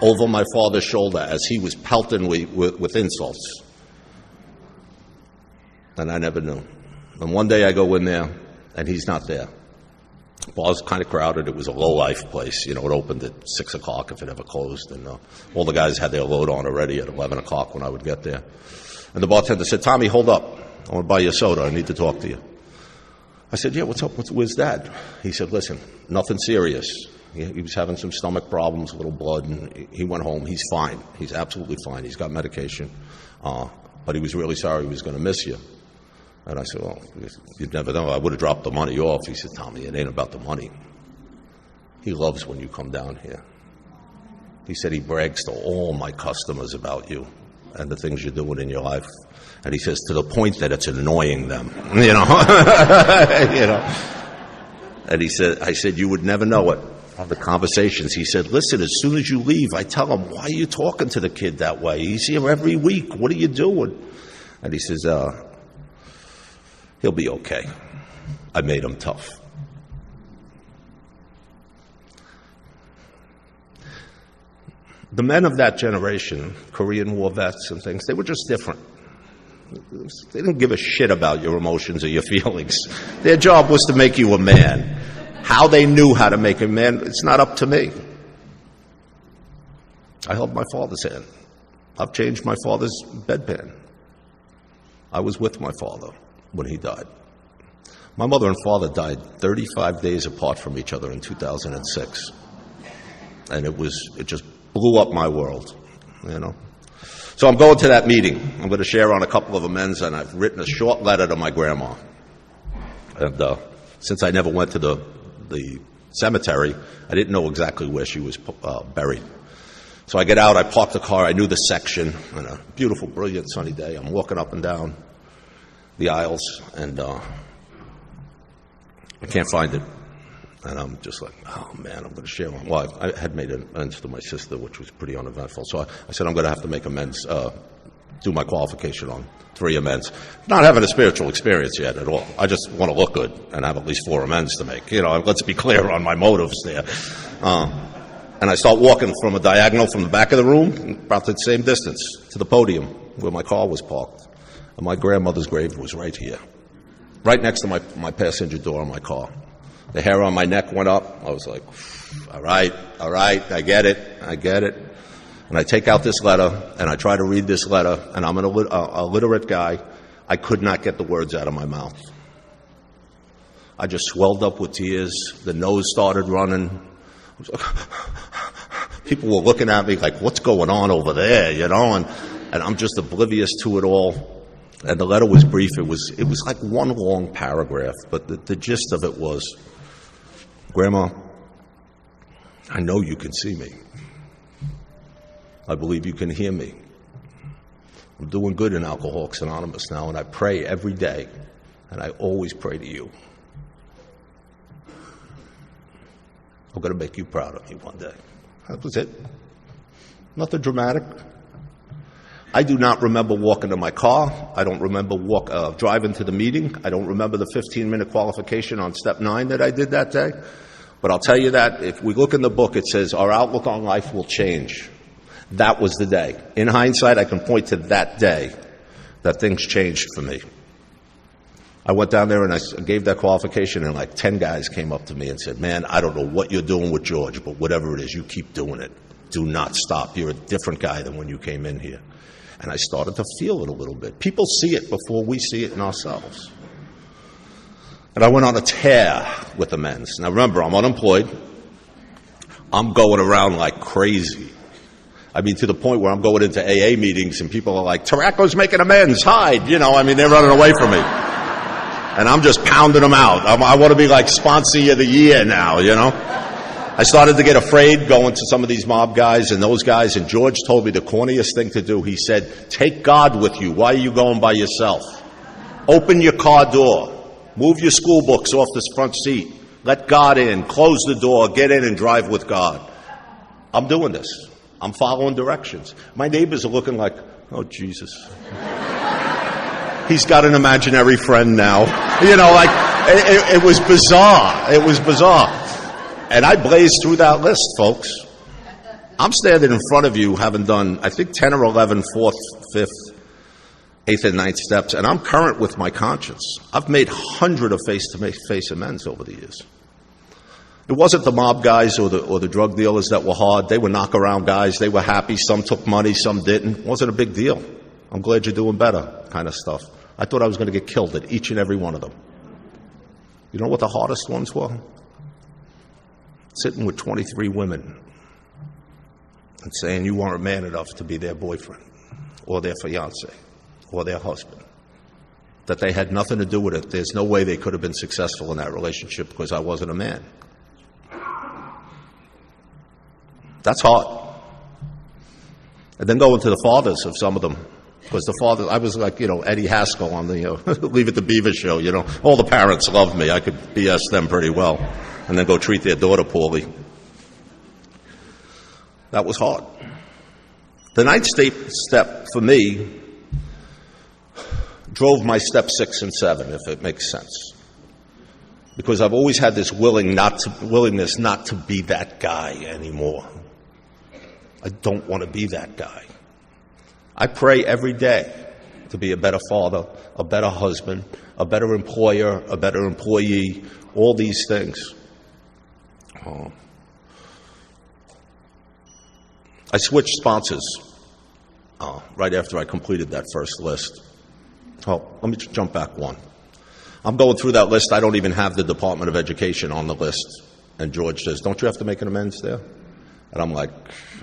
Speaker 1: over my father's shoulder as he was pelting with insults. And I never knew. And one day I go in there, and he's not there. The bar's kind of crowded. It was a low-life place. You know, it opened at 6 o'clock if it ever closed. And all the guys had their load on already at 11 o'clock when I would get there. And the bartender said, Tommy, hold up. I want to buy you a soda. I need to talk to you. I said, yeah, what's up? Where's Dad? He said, listen, nothing serious. He was having some stomach problems, a little blood, and he went home. He's fine. He's absolutely fine. He's got medication. But he was really sorry he was going to miss you. And I said, well, you'd never know. I would have dropped the money off. He said, Tommy, it ain't about the money. He loves when you come down here. He said he brags to all my customers about you and the things you're doing in your life. And he says, to the point that it's annoying them, you know. You know. And he said, I said, you would never know it. Of the conversations, he said, listen, as soon as you leave, I tell him, why are you talking to the kid that way? He's here every week. What are you doing? And he says, he'll be okay. I made him tough. The men of that generation, Korean War vets and things, they were just different. They didn't give a shit about your emotions or your feelings. Their job was to make you a man. How they knew how to make a man, it's not up to me. I held my father's hand. I've changed my father's bedpan. I was with my father when he died. My mother and father died 35 days apart from each other in 2006. And it just blew up my world, you know. So I'm going to that meeting. I'm going to share on a couple of amends, and I've written a short letter to my grandma. And since I never went to the cemetery, I didn't know exactly where she was buried. So I get out, I park the car, I knew the section, on a beautiful, brilliant, sunny day. I'm walking up and down the aisles, and I can't find it. And I'm just like, oh, man, I'm going to share one. Well, I had made amends to my sister, which was pretty uneventful. So I said, I'm going to have to make amends, do my qualification on 3 amends. Not having a spiritual experience yet at all. I just want to look good and have at least 4 amends to make. You know, let's be clear on my motives there. And I start walking from a diagonal from the back of the room, about the same distance, to the podium where my car was parked. And my grandmother's grave was right here, right next to my passenger door on my car. The hair on my neck went up. I was like, all right, I get it. And I take out this letter, and I try to read this letter, and I'm a literate guy. I could not get the words out of my mouth. I just swelled up with tears. The nose started running. People were looking at me like, what's going on over there, you know? And I'm just oblivious to it all. And the letter was brief. It was like one long paragraph, but the gist of it was, Grandma, I know you can see me. I believe you can hear me. I'm doing good in Alcoholics Anonymous now, and I pray every day, and I always pray to you. I'm going to make you proud of me one day. That was it. Nothing dramatic. I do not remember walking to my car. I don't remember driving to the meeting. I don't remember the 15-minute qualification on step 9 that I did that day. But I'll tell you that if we look in the book, it says our outlook on life will change. That was the day. In hindsight, I can point to that day that things changed for me. I went down there and I gave that qualification, and like 10 guys came up to me and said, man, I don't know what you're doing with George, but whatever it is, you keep doing it. Do not stop. You're a different guy than when you came in here. And I started to feel it a little bit. People see it before we see it in ourselves. And I went on a tear with amends. Now remember, I'm unemployed. I'm going around like crazy. I mean, to the point where I'm going into AA meetings and people are like, Taraco's making amends, hide. You know, I mean, they're running away from me. And I'm just pounding them out. I want to be like sponsee of the year now, you know. I started to get afraid going to some of these mob guys and those guys, and George told me the corniest thing to do. He said, take God with you. Why are you going by yourself? Open your car door. Move your school books off this front seat. Let God in. Close the door. Get in and drive with God. I'm doing this. I'm following directions. My neighbors are looking like, oh, Jesus. He's got an imaginary friend now. You know, like, it was bizarre. It was bizarre. And I blazed through that list, folks. I'm standing in front of you having done, I think, 10 or 11 fourth, fifth, eighth, and ninth steps, and I'm current with my conscience. I've made hundreds of face-to-face amends over the years. It wasn't the mob guys or the drug dealers that were hard. They were knock-around guys. They were happy. Some took money, some didn't. It wasn't a big deal. I'm glad you're doing better kind of stuff. I thought I was going to get killed at each and every one of them. You know what the hardest ones were? Sitting with 23 women and saying you weren't man enough to be their boyfriend or their fiance or their husband, that they had nothing to do with it. There's no way they could have been successful in that relationship because I wasn't a man. That's hard. And then going to the fathers of some of them, because the father, I was like, Eddie Haskell on the Leave It to Beaver show, all the parents loved me. I could BS them pretty well and then go treat their daughter poorly. That was hard. The ninth step for me drove my step 6 and 7, if it makes sense. Because I've always had this willingness not to be that guy anymore. I don't want to be that guy. I pray every day to be a better father, a better husband, a better employer, a better employee, all these things. I switched sponsors right after I completed that first list. Oh, let me jump back one. I'm going through that list. I don't even have the Department of Education on the list. And George says, don't you have to make an amends there? And I'm like,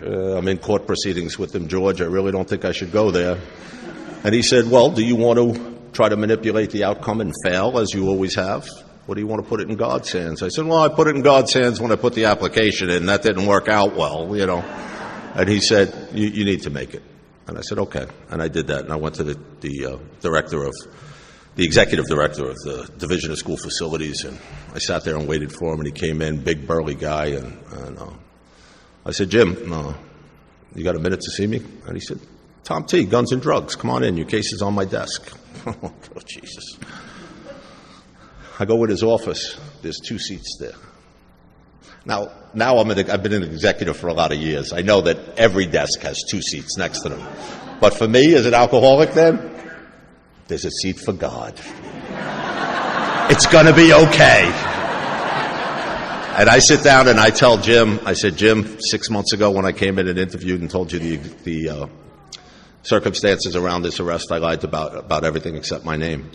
Speaker 1: I'm in court proceedings with him, George. I really don't think I should go there. And he said, well, do you want to try to manipulate the outcome and fail, as you always have? Or do you want to put it in God's hands? I said, well, I put it in God's hands when I put the application in. That didn't work out well, And he said, you need to make it. And I said, okay. And I did that. And I went to the executive director of the Division of School Facilities, and I sat there and waited for him, and he came in, big burly guy, and I said, Jim, you got a minute to see me? And he said, Tom T., Guns and Drugs, come on in, your case is on my desk. Oh, Jesus. I go in his office, there's 2 seats there. Now I've been an executive for a lot of years. I know that every desk has 2 seats next to them. But for me, as an alcoholic then, there's a seat for God. It's going to be okay. And I sit down and I tell Jim, I said, Jim, 6 months ago when I came in and interviewed and told you the circumstances around this arrest, I lied about everything except my name.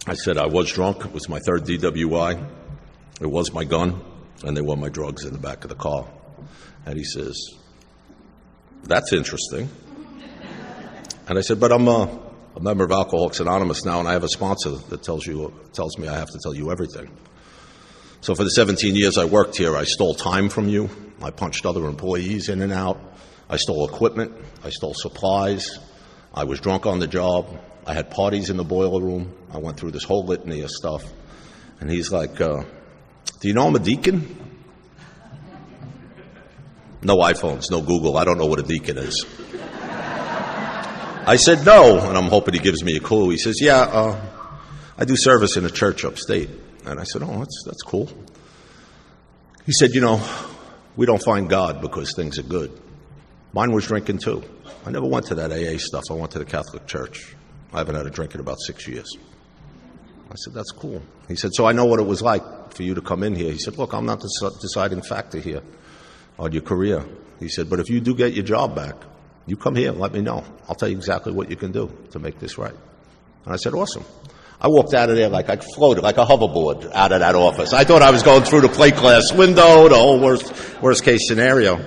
Speaker 1: I said I was drunk. It was my 3rd DWI. It was my gun, and they were my drugs in the back of the car. And he says, that's interesting. And I said, but I'm a member of Alcoholics Anonymous now, and I have a sponsor that tells me I have to tell you everything. So for the 17 years I worked here, I stole time from you. I punched other employees in and out. I stole equipment. I stole supplies. I was drunk on the job. I had parties in the boiler room. I went through this whole litany of stuff. And he's like, do you know I'm a deacon? No iPhones, no Google. I don't know what a deacon is. I said no, and I'm hoping he gives me a clue. He says, yeah, I do service in a church upstate. And I said, oh, that's cool. He said, we don't find God because things are good. Mine was drinking too. I never went to that AA stuff. I went to the Catholic Church. I haven't had a drink in about 6 years. I said, that's cool. He said, so I know what it was like for you to come in here. He said, look, I'm not the deciding factor here on your career. He said, but if you do get your job back, you come here and let me know. I'll tell you exactly what you can do to make this right. And I said, awesome. I walked out of there like I floated, like a hoverboard out of that office. I thought I was going through the plate glass window, the whole worst case scenario.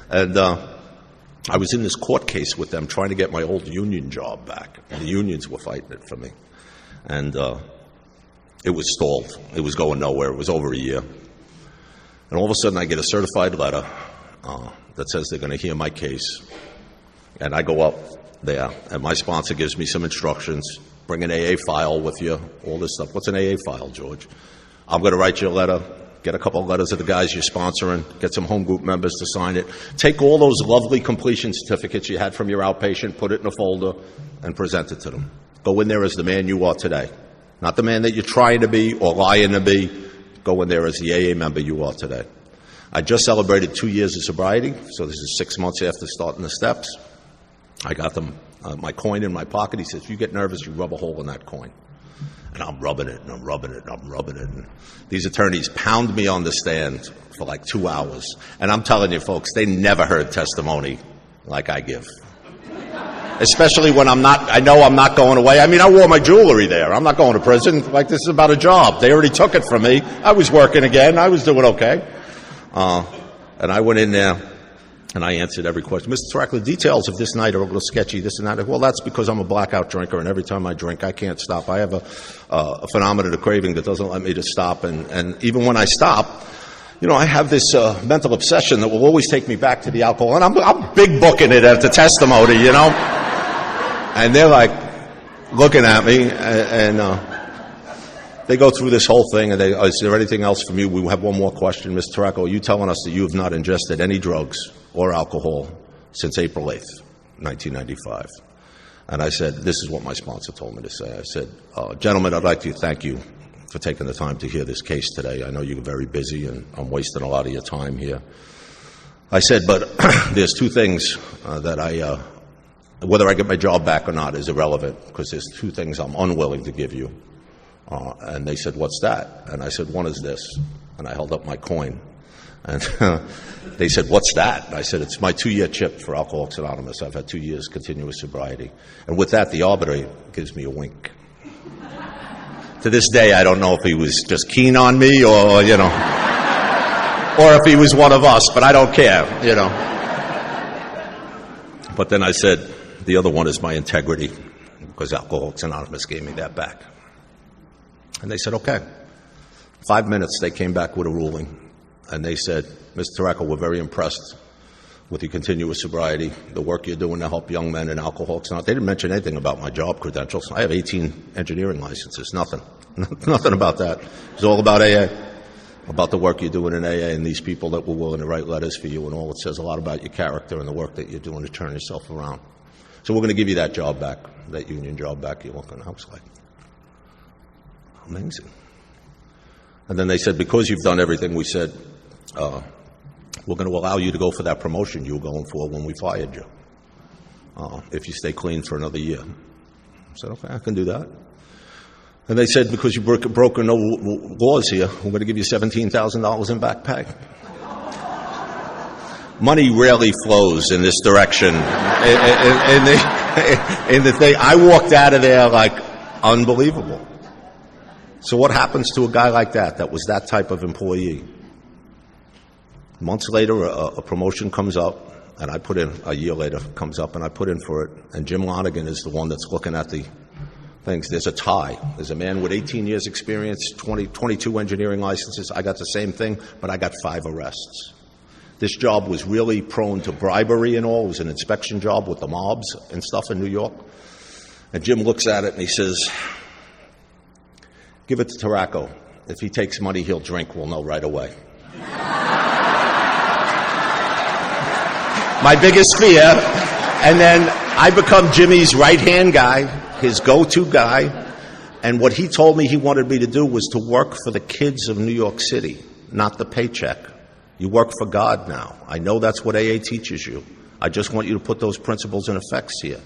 Speaker 1: And I was in this court case with them trying to get my old union job back. And the unions were fighting it for me. And it was stalled. It was going nowhere. It was over a year. And all of a sudden I get a certified letter that says they're going to hear my case. And I go up there, and my sponsor gives me some instructions. Bring an AA file with you, all this stuff. What's an AA file, George? I'm going to write you a letter, get a couple of letters of the guys you're sponsoring, get some home group members to sign it. Take all those lovely completion certificates you had from your outpatient, put it in a folder, and present it to them. Go in there as the man you are today. Not the man that you're trying to be or lying to be. Go in there as the AA member you are today. I just celebrated 2 years of sobriety, so this is 6 months after starting the steps. I got them. My coin in my pocket. He says, if you get nervous, you rub a hole in that coin. And I'm rubbing it, and I'm rubbing it, and I'm rubbing it. And these attorneys pound me on the stand for like 2 hours. And I'm telling you, folks, they never heard testimony like I give. Especially when I know I'm not going away. I mean, I wore my jewelry there. I'm not going to prison. Like, this is about a job. They already took it from me. I was working again. I was doing okay. And I went in there. And I answered every question. Mr. Tarakla, the details of this night are a little sketchy, this and that. Well, that's because I'm a blackout drinker, and every time I drink, I can't stop. I have a phenomenon of craving that doesn't let me to stop. And even when I stop, I have this mental obsession that will always take me back to the alcohol. And I'm big booking it at the testimony, And they're like looking at me, and they go through this whole thing, and is there anything else from you? We have one more question. Mr. Tarakla, are you telling us that you have not ingested any drugs or alcohol since April 8th, 1995. And I said, this is what my sponsor told me to say. I said, gentlemen, I'd like to thank you for taking the time to hear this case today. I know you're very busy, and I'm wasting a lot of your time here. I said, but there's two things that whether I get my job back or not is irrelevant, because there's two things I'm unwilling to give you. And they said, what's that? And I said, one is this. And I held up my coin. And they said, what's that? And I said, it's my 2-year chip for Alcoholics Anonymous. I've had 2 years continuous sobriety. And with that, the arbiter gives me a wink. To this day, I don't know if he was just keen on me or, or if he was one of us, but I don't care, But then I said, the other one is my integrity, because Alcoholics Anonymous gave me that back. And they said, okay. 5 minutes, they came back with a ruling. And they said, Mr. Tarakla, we're very impressed with your continuous sobriety, the work you're doing to help young men in Alcoholics Anonymous. They didn't mention anything about my job credentials. I have 18 engineering licenses, nothing. Nothing about that. It's all about AA, about the work you're doing in AA and these people that were willing to write letters for you and all. It says a lot about your character and the work that you're doing to turn yourself around. So we're going to give you that job back, that union job back you're looking at. I was like, amazing. And then they said, because you've done everything we said, we're going to allow you to go for that promotion you were going for when we fired you, if you stay clean for another year. I said, okay, I can do that. And they said, because you broken no laws here, we're going to give you $17,000 in back pay. Money rarely flows in this direction. In the thing, I walked out of there like, unbelievable. So what happens to a guy like that was that type of employee? Months later, a promotion comes up, and I put in, a year later comes up, and I put in for it. And Jim Lonigan is the one that's looking at the things. There's a tie. There's a man with 18 years experience, 22 engineering licenses. I got the same thing, but I got 5 arrests. This job was really prone to bribery and all. It was an inspection job with the mobs and stuff in New York. And Jim looks at it and he says, give it to Tarakla. If he takes money, he'll drink. We'll know right away. My biggest fear. And then I become Jimmy's right-hand guy, his go-to guy. And what he told me he wanted me to do was to work for the kids of New York City, not the paycheck. You work for God now. I know that's what AA teaches you. I just want you to put those principles in effect here.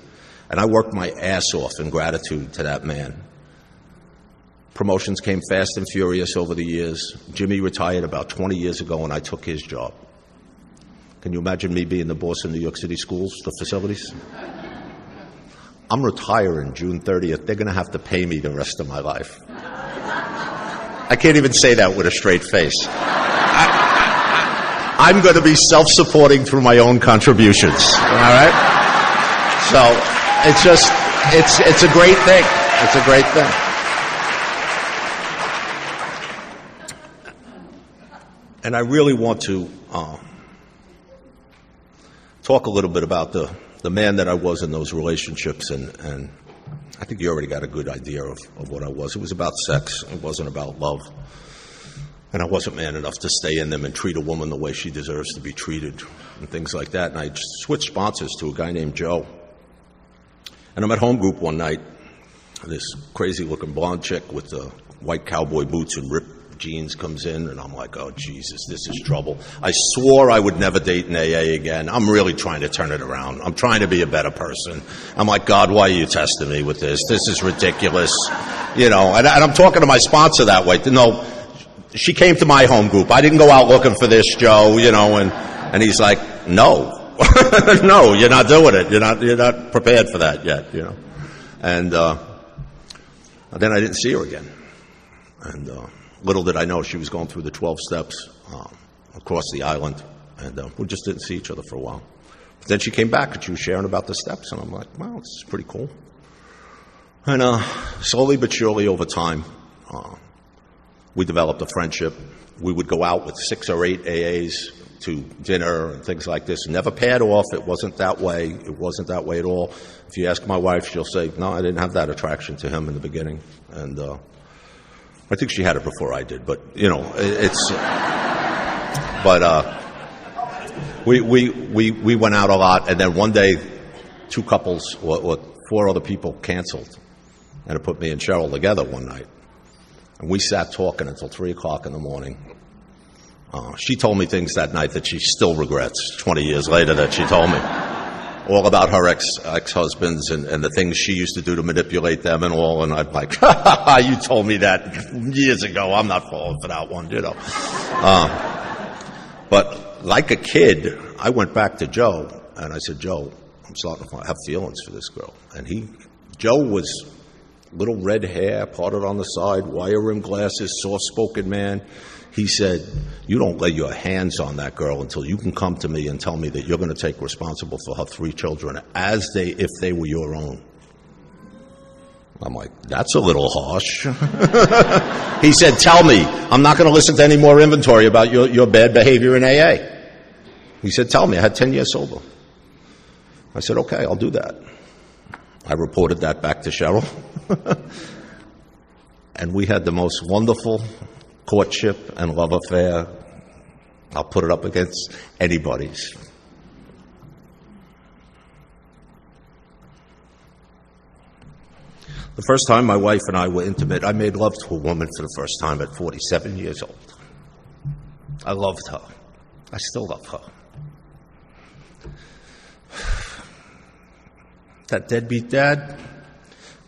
Speaker 1: And I worked my ass off in gratitude to that man. Promotions came fast and furious over the years. Jimmy retired about 20 years ago, and I took his job. Can you imagine me being the boss of New York City schools, the facilities? I'm retiring June 30th. They're going to have to pay me the rest of my life. I can't even say that with a straight face. I'm going to be self-supporting through my own contributions. All right? So it's just, it's a great thing. It's a great thing. And I really want to talk a little bit about the man that I was in those relationships, and I think you already got a good idea of what I was. It was about sex. It wasn't about love. And I wasn't man enough to stay in them and treat a woman the way she deserves to be treated and things like that. And I switched sponsors to a guy named Joe. And I'm at home group one night. This crazy-looking blonde chick with the white cowboy boots and ripped jeans comes in, and I'm like, oh, Jesus, this is trouble. I swore I would never date in AA again. I'm really trying to turn it around. I'm trying to be a better person. I'm like, God, why are you testing me with this? This is ridiculous. And I'm talking to my sponsor that way. No, she came to my home group. I didn't go out looking for this, Joe, and he's like, no. No, you're not doing it. You're not prepared for that yet, And then I didn't see her again. And little did I know she was going through the 12 steps across the island, and we just didn't see each other for a while. But then she came back, and she was sharing about the steps, and I'm like, wow, this is pretty cool. And slowly but surely over time, we developed a friendship. We would go out with 6 or 8 AAs to dinner and things like this. Never paired off. It wasn't that way. It wasn't that way at all. If you ask my wife, she'll say, no, I didn't have that attraction to him in the beginning. And I think she had it before I did, but it's. But we went out a lot, and then one day, 2 couples or 4 other people canceled, and it put me and Cheryl together one night, and we sat talking until 3:00 in the morning. She told me things that night that she still regrets 20 years later that she told me. All about her ex-husbands and the things she used to do to manipulate them and all, and I'm like, you told me that years ago. I'm not falling for that one, But like a kid, I went back to Joe, and I said, Joe, I'm starting to have feelings for this girl. And Joe was little red hair, parted on the side, wire-rimmed glasses, soft-spoken man. He said, you don't lay your hands on that girl until you can come to me and tell me that you're going to take responsible for her 3 children if they were your own. I'm like, that's a little harsh. He said, tell me. I'm not going to listen to any more inventory about your bad behavior in AA. He said, tell me. I had 10 years sober. I said, okay, I'll do that. I reported that back to Cheryl. And we had the most wonderful courtship and love affair. I'll put it up against anybody's. The first time my wife and I were intimate, I made love to a woman for the first time at 47 years old. I loved her. I still love her. That deadbeat dad,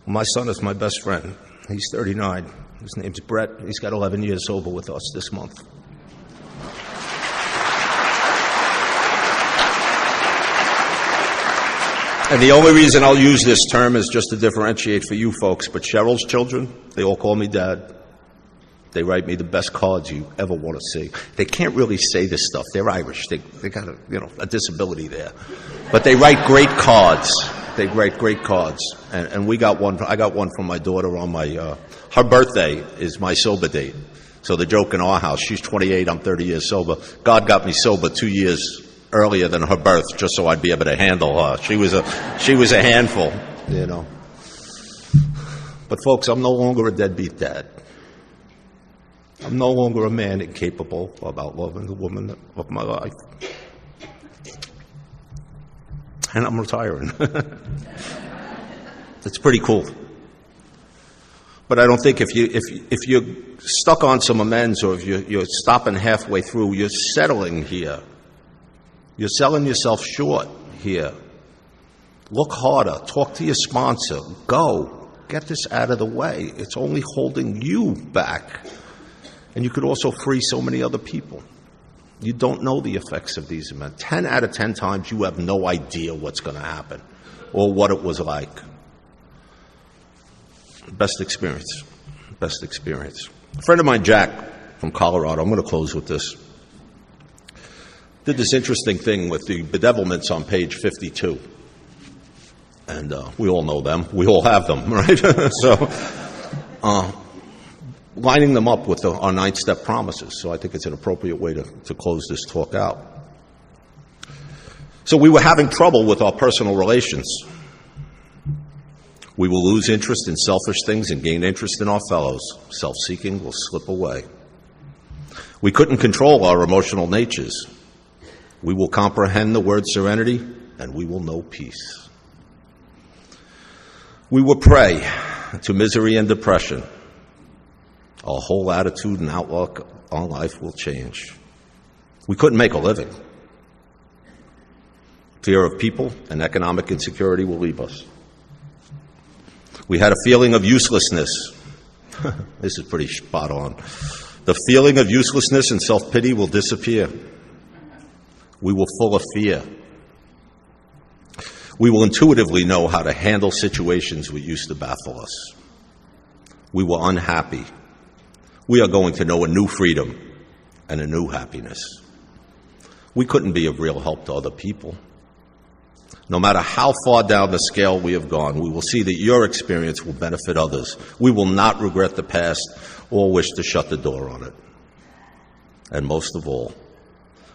Speaker 1: my son is my best friend. He's 39. His name's Brett. He's got 11 years sober with us this month. And the only reason I'll use this term is just to differentiate for you folks, but Cheryl's children, they all call me Dad. They write me the best cards you ever want to see. They can't really say this stuff. They're Irish. They got a disability there. But they write great cards. They write great cards. And we got one. I got one from my daughter on my, her birthday is my sober date. So the joke in our house, she's 28, I'm 30 years sober. God got me sober 2 years earlier than her birth, just so I'd be able to handle her. She was a handful, But folks, I'm no longer a deadbeat dad. I'm no longer a man incapable of outloving the woman of my life. And I'm retiring. It's pretty cool. But I don't think if you're stuck on some amends, or if you're stopping halfway through, you're settling here. You're selling yourself short here. Look harder. Talk to your sponsor. Go. Get this out of the way. It's only holding you back. And you could also free so many other people. You don't know the effects of these amends. 10 out of 10 times you have no idea what's going to happen or what it was like. Best experience. Best experience. A friend of mine, Jack, from Colorado, I'm going to close with this, did this interesting thing with the bedevilments on page 52. And we all know them. We all have them, right? So lining them up with our 9-step promises. So I think it's an appropriate way to close this talk out. So we were having trouble with our personal relations. We will lose interest in selfish things and gain interest in our fellows. Self-seeking will slip away. We couldn't control our emotional natures. We will comprehend the word serenity, and we will know peace. We will prey to misery and depression. Our whole attitude and outlook on life will change. We couldn't make a living. Fear of people and economic insecurity will leave us. We had a feeling of uselessness. This is pretty spot on. The feeling of uselessness and self-pity will disappear. We were full of fear. We will intuitively know how to handle situations that used to baffle us. We were unhappy. We are going to know a new freedom and a new happiness. We couldn't be of real help to other people. No matter how far down the scale we have gone, we will see that your experience will benefit others. We will not regret the past or wish to shut the door on it. And most of all,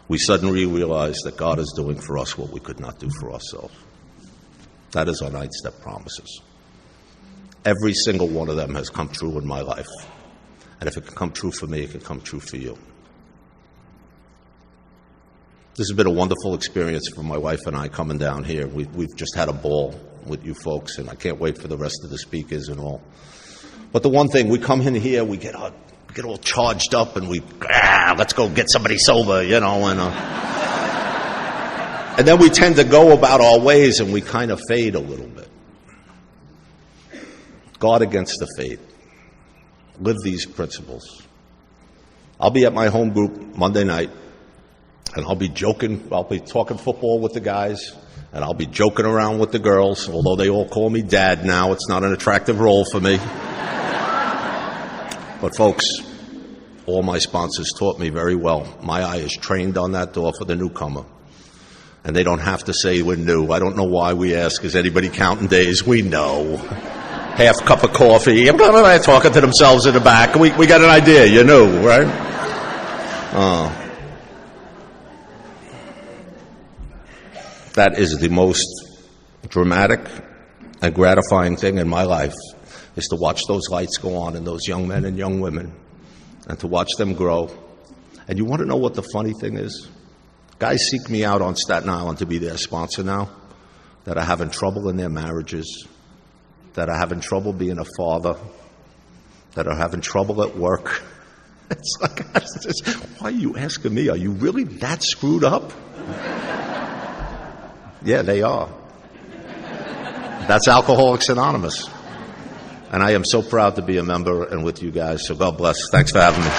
Speaker 1: we suddenly realize that God is doing for us what we could not do for ourselves. That is our 9-step promises. Every single one of them has come true in my life. And if it can come true for me, it can come true for you. This has been a wonderful experience for my wife and I coming down here. We've just had a ball with you folks, and I can't wait for the rest of the speakers and all. But the one thing, we come in here, we get all charged up, and let's go get somebody sober, and then we tend to go about our ways, and we kind of fade a little bit. Guard against the fade. Live these principles. I'll be at my home group Monday night, and I'll be joking. I'll be talking football with the guys, and I'll be joking around with the girls, although they all call me Dad now. It's not an attractive role for me. But folks, all my sponsors taught me very well. My eye is trained on that door for the newcomer. And they don't have to say we're new. I don't know why we ask, is anybody counting days? We know. Half cup of coffee. Talking to themselves in the back. We got an idea. You knew, right? That is the most dramatic and gratifying thing in my life, is to watch those lights go on in those young men and young women and to watch them grow. And you want to know what the funny thing is? Guys seek me out on Staten Island to be their sponsor now that are having trouble in their marriages, that are having trouble being a father, that are having trouble at work. It's like, why are you asking me? Are you really that screwed up? Yeah, they are. That's Alcoholics Anonymous. And I am so proud to be a member and with you guys. So God bless. Thanks for having me.